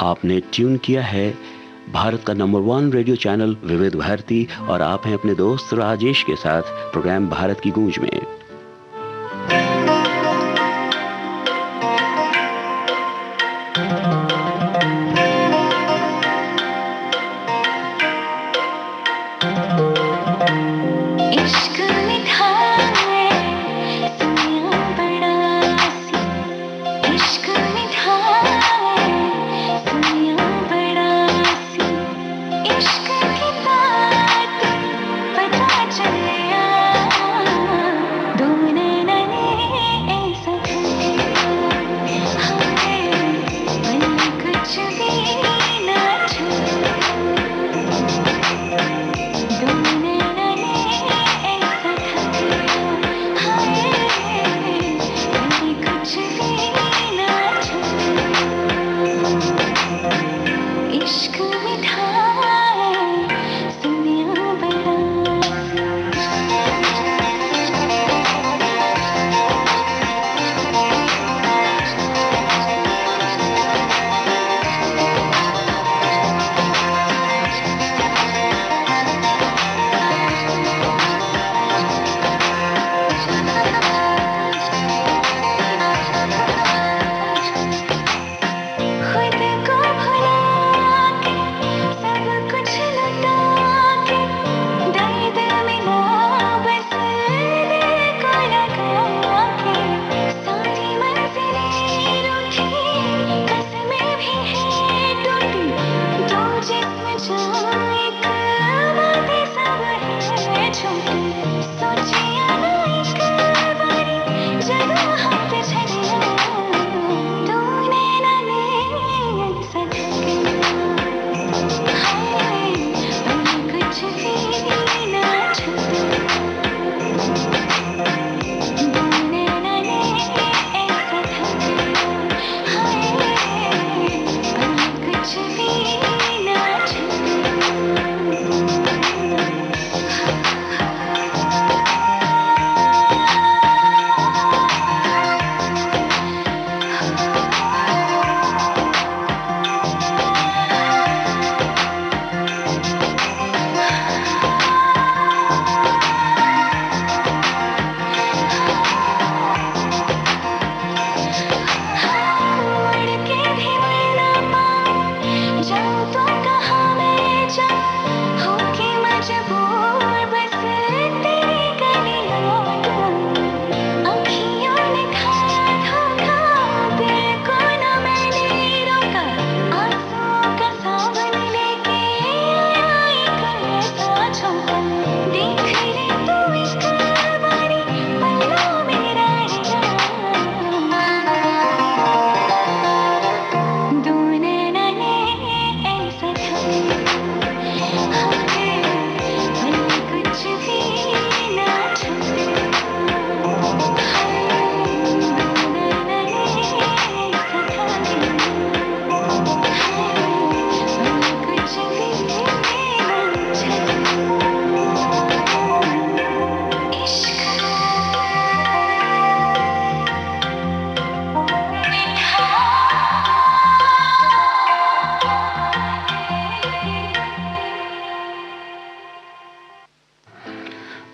आपने ट्यून किया है भारत का नंबर 1 रेडियो चैनल विविध भारती और आप हैं अपने दोस्त राजेश के साथ प्रोग्राम भारत की गूंज में।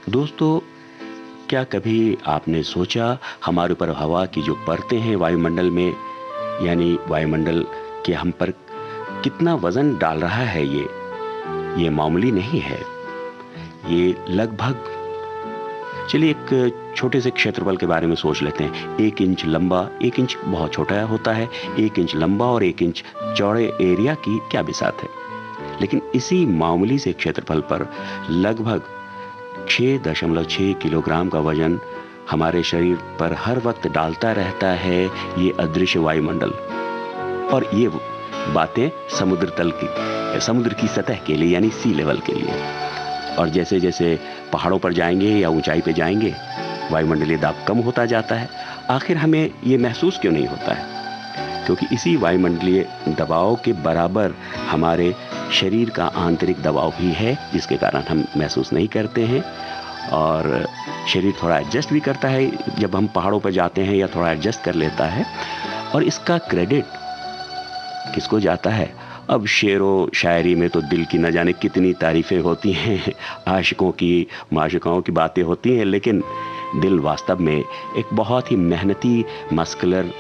दोस्तों, क्या कभी आपने सोचा हमारे ऊपर हवा की जो परतें हैं वायुमंडल में, यानी वायुमंडल के हम पर कितना वजन डाल रहा है? ये मामूली नहीं है। ये लगभग, चलिए एक छोटे से क्षेत्रफल के बारे में सोच लेते हैं। 1 इंच लंबा, 1 इंच बहुत छोटा होता है, 1 इंच लंबा और 1 इंच चौड़े एरिया की क्या बिसात है। लेकिन इसी मामूली से क्षेत्रफल पर लगभग 6.6 किलोग्राम का वजन हमारे शरीर पर हर वक्त डालता रहता है ये अदृश्य वायुमंडल। और ये बातें समुद्र की सतह के लिए, यानी सी लेवल के लिए। और जैसे जैसे पहाड़ों पर जाएंगे या ऊंचाई पे जाएंगे, वायुमंडलीय दाब कम होता जाता है। आखिर हमें ये महसूस क्यों नहीं होता है? क्योंकि इसी वायुमंडलीय दबाव के बराबर हमारे शरीर का आंतरिक दबाव भी है, जिसके कारण हम महसूस नहीं करते हैं। और शरीर थोड़ा एडजस्ट भी करता है जब हम पहाड़ों पर जाते हैं, या थोड़ा एडजस्ट कर लेता है। और इसका क्रेडिट किसको जाता है? अब शेरो शायरी में तो दिल की न जाने कितनी तारीफें होती हैं, आशिकों की, माशिकाओं की बातें होती हैं, लेकिन दिल वास्तव में एक बहुत ही मेहनती मस्कुलर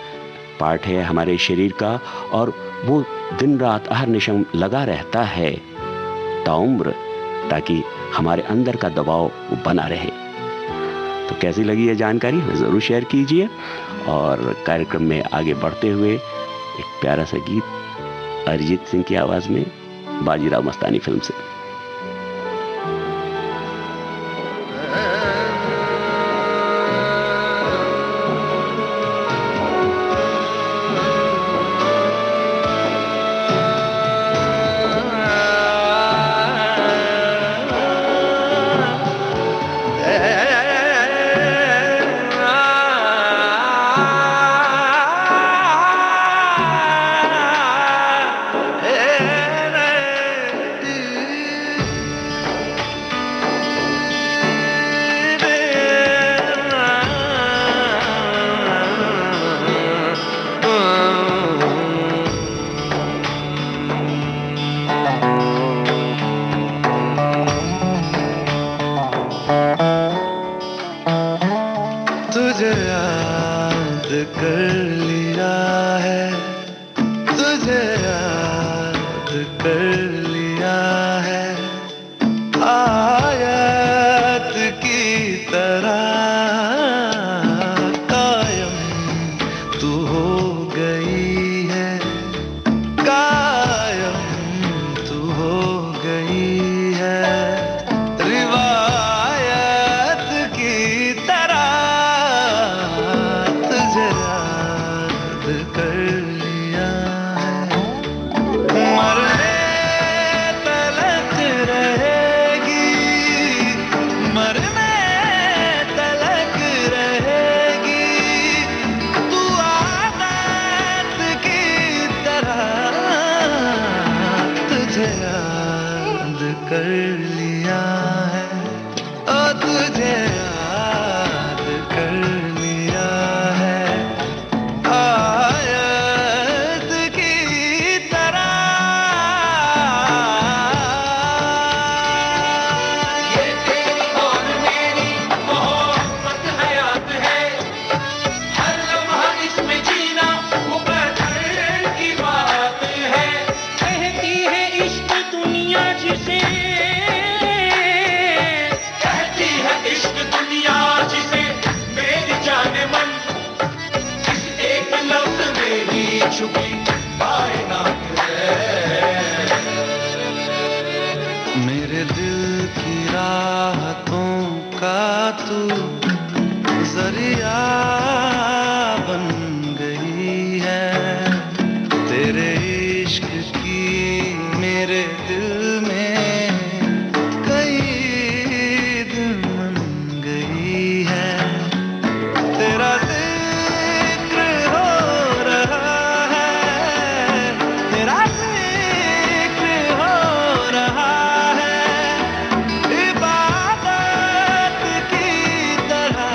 पार्ट है हमारे शरीर का, और वो दिन रात अहर्निशम लगा रहता है ताउम्र, ताकि हमारे अंदर का दबाव बना रहे। तो कैसी लगी ये जानकारी हमें ज़रूर शेयर कीजिए। और कार्यक्रम में आगे बढ़ते हुए एक प्यारा सा गीत अरिजीत सिंह की आवाज़ में, बाजीराव मस्तानी फिल्म से।
तुझे याद कर लिया है, तुझे याद कर लिया है, आयत की तरह कायम तू हो गई है, कायम तू हो गई है, रिवायत की तरह तुझे याद कर लिया है। मरने तलक रहेगी, मरने तलक रहेगी, तू आदत की तरह तुझे याद कर लिया है, ओ तुझे याद कर लिया है, आयत की तरह। ये तेरी और मेरी मोहब्बत हयात है, हर लम्हा इसमें जीना मुकद्दर की बात है।
कहती है इश्क दुनिया जिसे,
कहती है इश्क दुनिया जिसे, मेरी जाने मन इस एक लफ्ज में ही छुपी कायनात है। मेरे दिल की राहतों का तू जरिया बन गई है, तेरे इश्क की मेरे दिल में कई दिन मन गई है। तेरा जिक्र हो रहा है, तेरा जिक्र हो रहा है, इबादत की तरह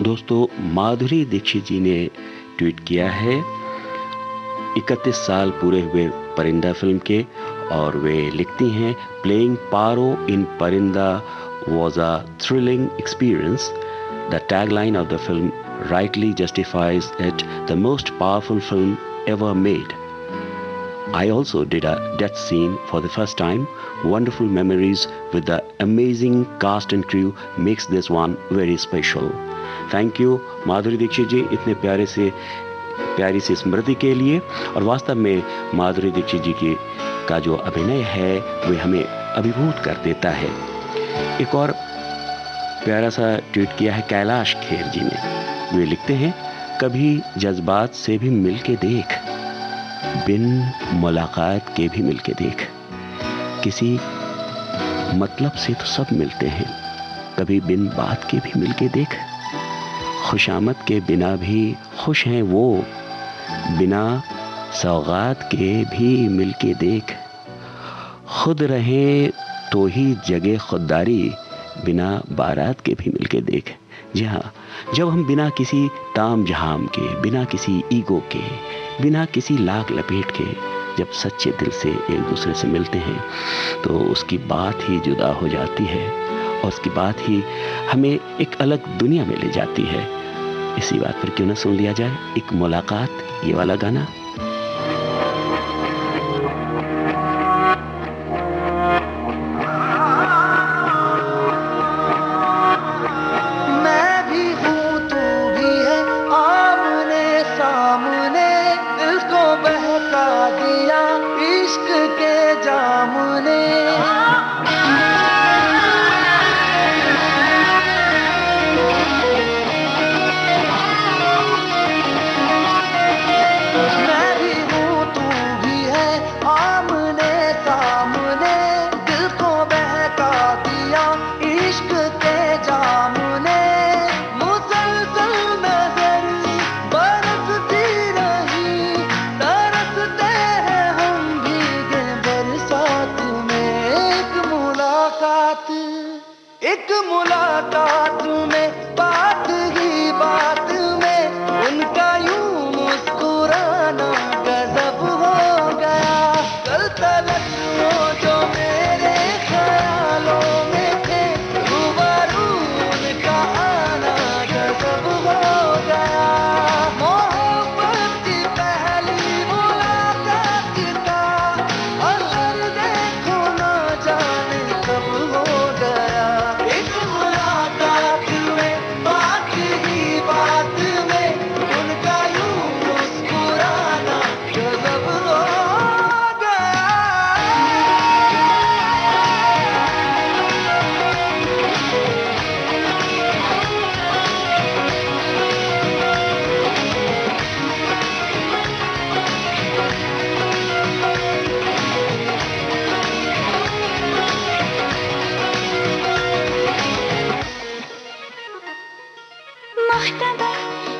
दोस्तों, माधुरी दीक्षित जी ने ट्वीट किया है 31 साल पूरे हुए परिंदा फिल्म के, और वे लिखती हैं प्लेइंग पारो इन परिंदा was a thrilling experience. The tagline of the film rightly justifies it the most powerful film ever made. I also did a death scene for the first time. Wonderful memories with the amazing cast and crew makes this one very special. Thank you Madhuri Dixit जी इतने प्यारी सी स्मृति के लिए। और वास्तव में माधुरी दीक्षित जी की का जो अभिनय है वे हमें अभिभूत कर देता है। एक और प्यारा सा ट्वीट किया है कैलाश खेर जी ने। वे लिखते हैं कभी जज्बात से भी मिलके देख, बिन मुलाकात के भी मिलके देख, किसी मतलब से तो सब मिलते हैं, कभी बिन बात के भी मिलके देख, खुशामद के बिना भी खुश हैं वो, बिना सौगात के भी मिलके देख, खुद रहें तो ही जगह खुददारी, बिना बारात के भी मिलके देख। जी हाँ, जब हम बिना किसी ताम झाम के, बिना किसी ईगो के, बिना किसी लाग लपेट के जब सच्चे दिल से एक दूसरे से मिलते हैं तो उसकी बात ही जुदा हो जाती है और उसकी बात ही हमें एक अलग दुनिया में ले जाती है। इसी बात पर क्यों ना सुन लिया जाए एक मुलाकात, ये वाला गाना।
एक मुलाकात में बात ही बात में उनका यूं मुस्कुराना गजब हो गया। कल तलक वो जो मेरे ख्यालों में थे, रूबरू उनका आना गजब हो गया। मोहब्बत की पहली मुलाकात का असर देखो ना जाने कब हो गया।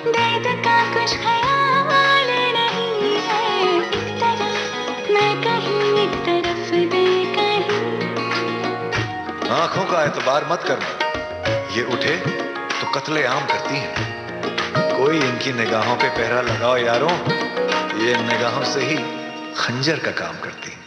दर्द का कुछ ख्याल नहीं है, इस तरह मैं कहीं एक तरफ दे कहीं।
आंखों का एतबार मत करना, ये उठे तो कत्ले आम करती हैं। कोई इनकी निगाहों पे पहरा लगाओ यारों, ये निगाहों से ही खंजर का काम करती हैं।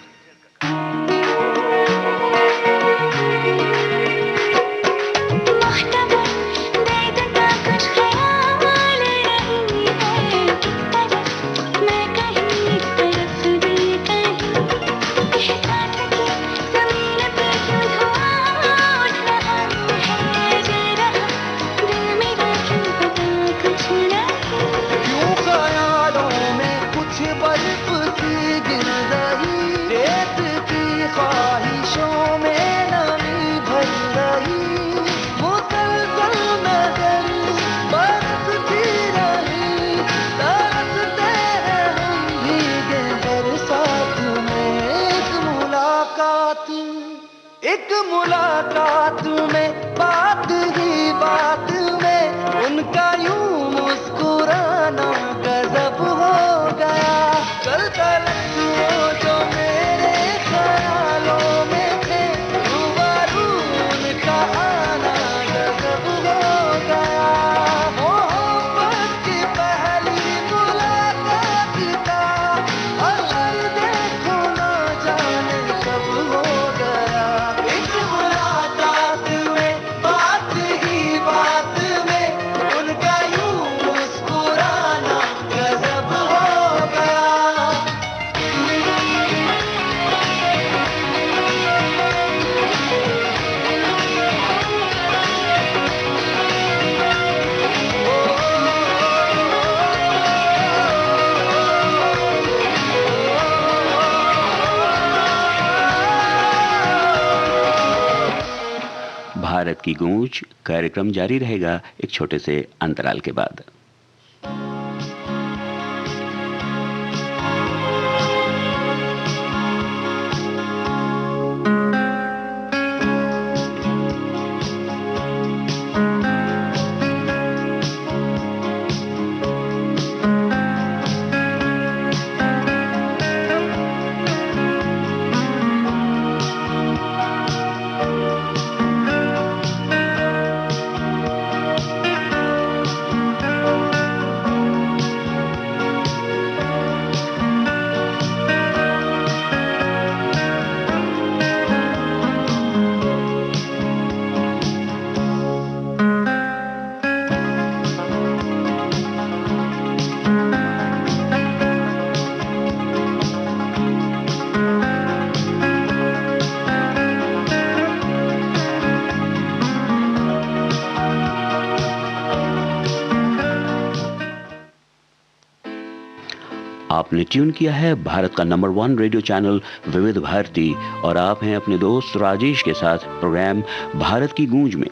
एक मुलाकात में बात ही बात में उनका यूं मुस्कुराना गजब हो गया। कल तलक वो जो मेरे ख्यालों में थे, रूबरू उनका आना गजब हो गया।
भारत की गूंज कार्यक्रम जारी रहेगा एक छोटे से अंतराल के बाद। आपने ट्यून किया है भारत का नंबर 1 रेडियो चैनल विविध भारती और आप हैं अपने दोस्त राजेश के साथ प्रोग्राम भारत की गूंज में।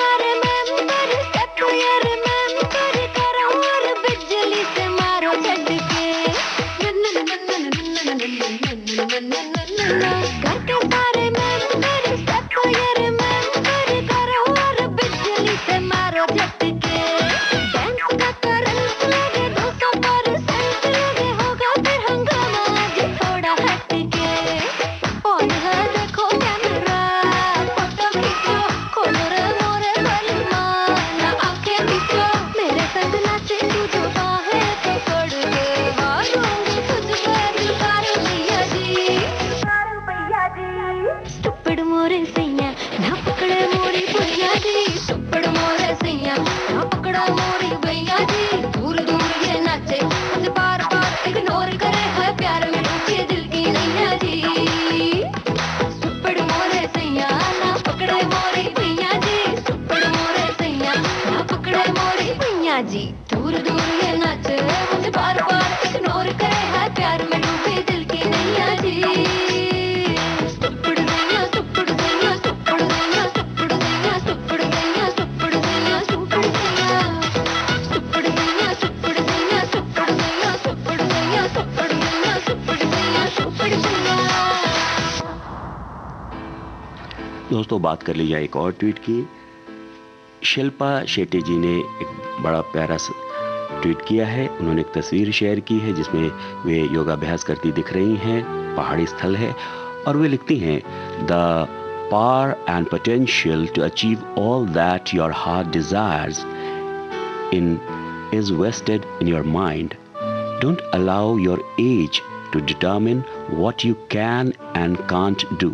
सारे मेंबर स्टेप यार मेंबर करो और बिजली से मारो
दोस्तों, बात कर ली जाए एक और ट्वीट की। शिल्पा शेट्टी जी ने एक बड़ा प्यारा ट्वीट किया है। उन्होंने एक तस्वीर शेयर की है जिसमें वे योगाभ्यास करती दिख रही हैं, पहाड़ी स्थल है, और वे लिखती हैं, the power and potential to achieve all that your heart desires in is vested in your mind. Don't allow your age to determine what you can and can't do.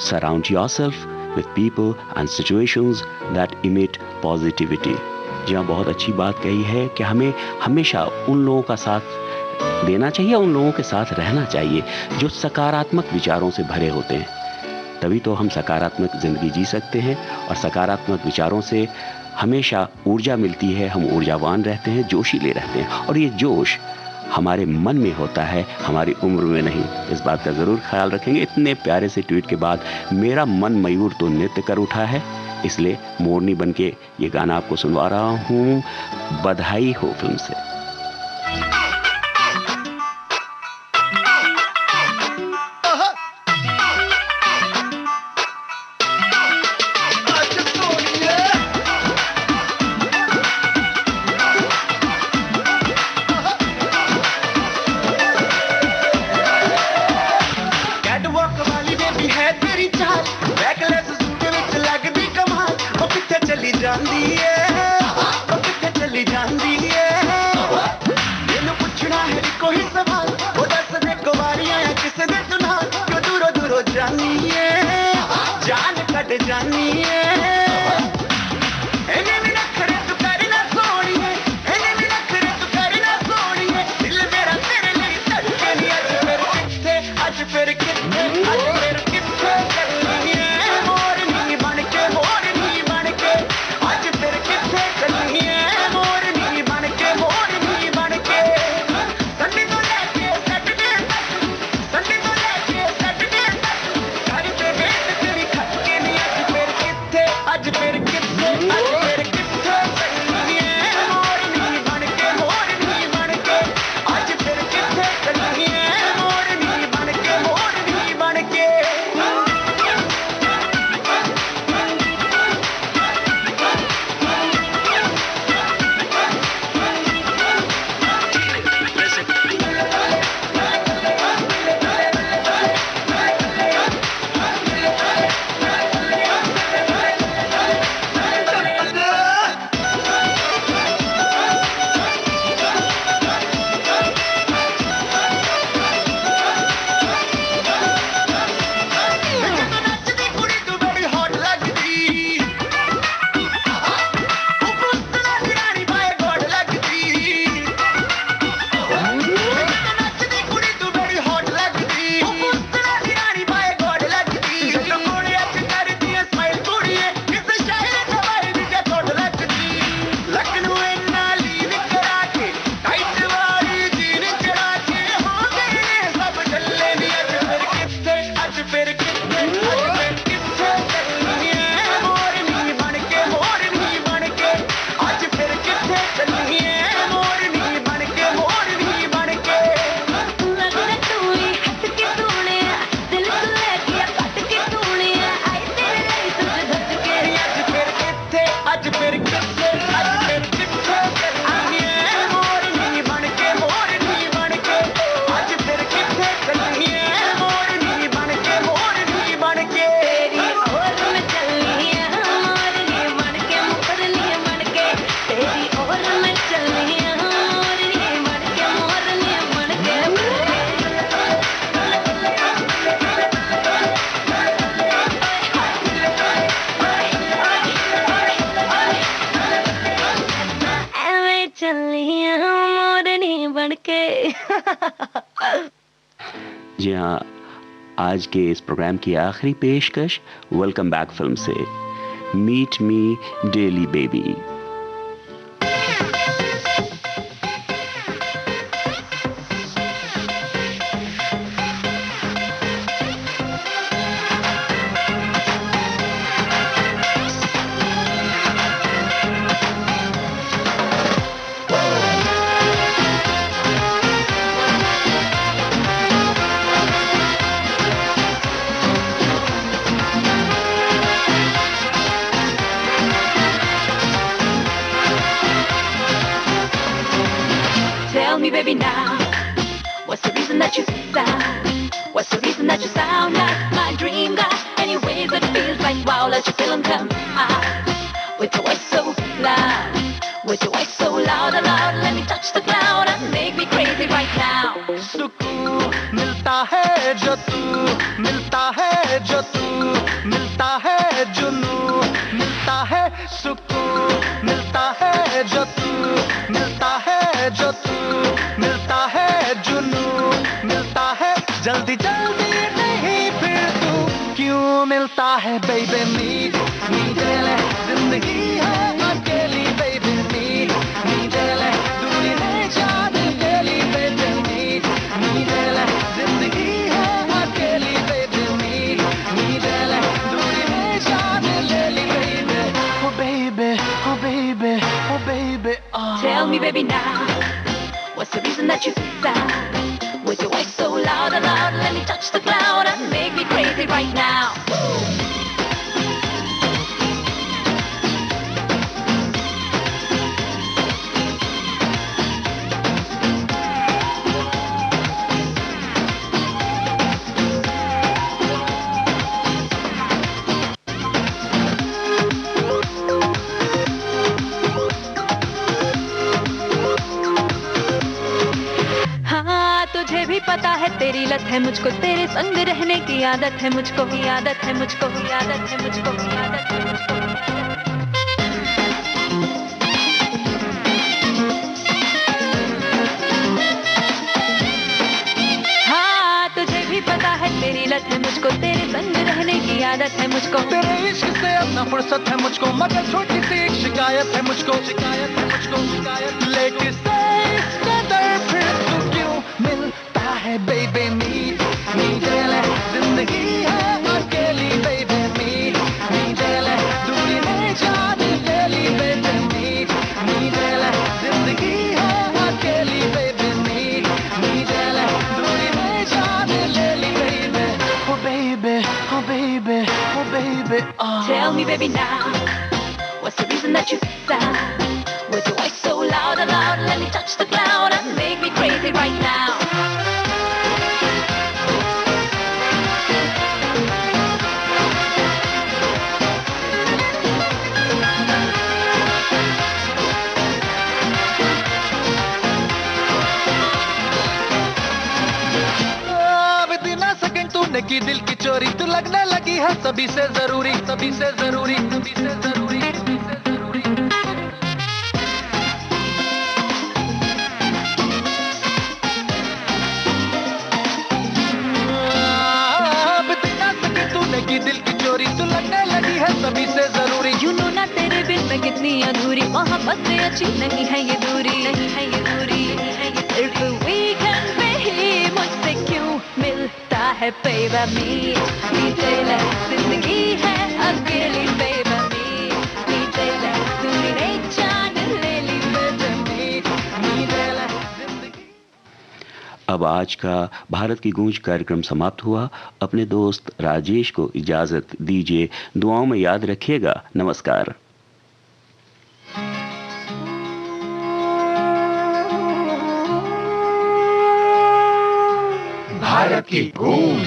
Surround yourself with people and situations that emit positivity. जी हाँ, बहुत अच्छी बात कही है कि हमें हमेशा उन लोगों का साथ देना चाहिए, उन लोगों के साथ रहना चाहिए जो सकारात्मक विचारों से भरे होते हैं। तभी तो हम सकारात्मक ज़िंदगी जी सकते हैं, और सकारात्मक विचारों से हमेशा ऊर्जा मिलती है, हम ऊर्जावान रहते हैं, जोशीले रहते हैं, और ये जोश हमारे मन में होता है, हमारी उम्र में नहीं। इस बात का ज़रूर ख्याल रखेंगे। इतने प्यारे से ट्वीट के बाद मेरा मन मयूर तो नृत्य कर उठा है, इसलिए मोरनी बनके ये गाना आपको सुनवा रहा हूँ, बधाई हो फिल्म से। जी हाँ, आज के इस प्रोग्राम की आखिरी पेशकश वेलकम बैक फिल्म से, meet me daily baby.
Tell me, baby, now, what's the reason that you sound? What's the reason that you sound like my dream guy? Anyways, it feels like wow, let your feeling come out. With your voice so loud, with your voice so loud, loud, let me touch the cloud and make me crazy right now.
सुकून मिलता है जो तू, मिलता है जो तू, मिलता है जुनून, मिलता है सुकून, मिलता है जो तू, मिलता है जो तू, मिलता है जुनून, मिलता है जल्दी जल्दी नहीं फिर तू क्यों मिलता है बेबी नीचे ले जिंदगी है अकेली बेबी नीचे ले दूरी है चाँद अकेली बेबी नीचे ले जिंदगी है अकेली बेबी नीचे ले दूरी है चाँद अकेली baby oh baby oh baby oh baby oh.
Tell me, baby, now, what's the reason that you sound? With your voice so loud, loud, let me touch the cloud and make me crazy right now. तुझे भी पता है तेरी लत है मुझको, तेरे संग रहने की आदत है मुझको, आदत है मुझको, आदत है मुझको, आदत है मुझको। हाँ तुझे भी पता है तेरी लत है मुझको, तेरे संग रहने की आदत है मुझको,
तेरे इश्क से अब ना फुर्सत है मुझको, मगर छोटी सी एक शिकायत है मुझको, शिकायत है मुझको, शिकायत लेके से इस कदर फिर तू क्यों मिलता है बेबी नीचे ले जिंदगी है अकेली बेबी नीचे ले दूरी में चाँद अकेली बेबी नीचे ले जिंदगी है अकेली बेबी नीचे ले दूरी में चाँद अकेली baby oh baby oh baby oh baby oh.
Tell me, baby, now, what's the reason that you sound? With your voice so loud, loud, let me touch the cloud and make me crazy right now.
तूने की दिल की चोरी, तू लगने लगी है सभी से जरूरी, सभी से जरूरी, सभी से जरूरी, सभी से जरूरी। अब बिना सके तूने की दिल की चोरी, तू लगने लगी है सभी से जरूरी।
You know ना तेरे बिन मैं कितनी अधूरी, मोहब्बत से अच्छी नहीं है ये दूरी, नहीं है ये दूरी, नहीं है ये। If we can be मुझसे क्यों मिलता है बेबी नीचे ले जिंदगी है अकेली बेबी नीचे ले दूरी नहीं चाँद ले ली बेबी नीचे ले जिंदगी।
अब आज का भारत की गूंज कार्यक्रम समाप्त हुआ। अपने दोस्त राजेश को इजाजत दीजिए, दुआओं में याद रखिएगा। नमस्कार।
भारत की गूंज।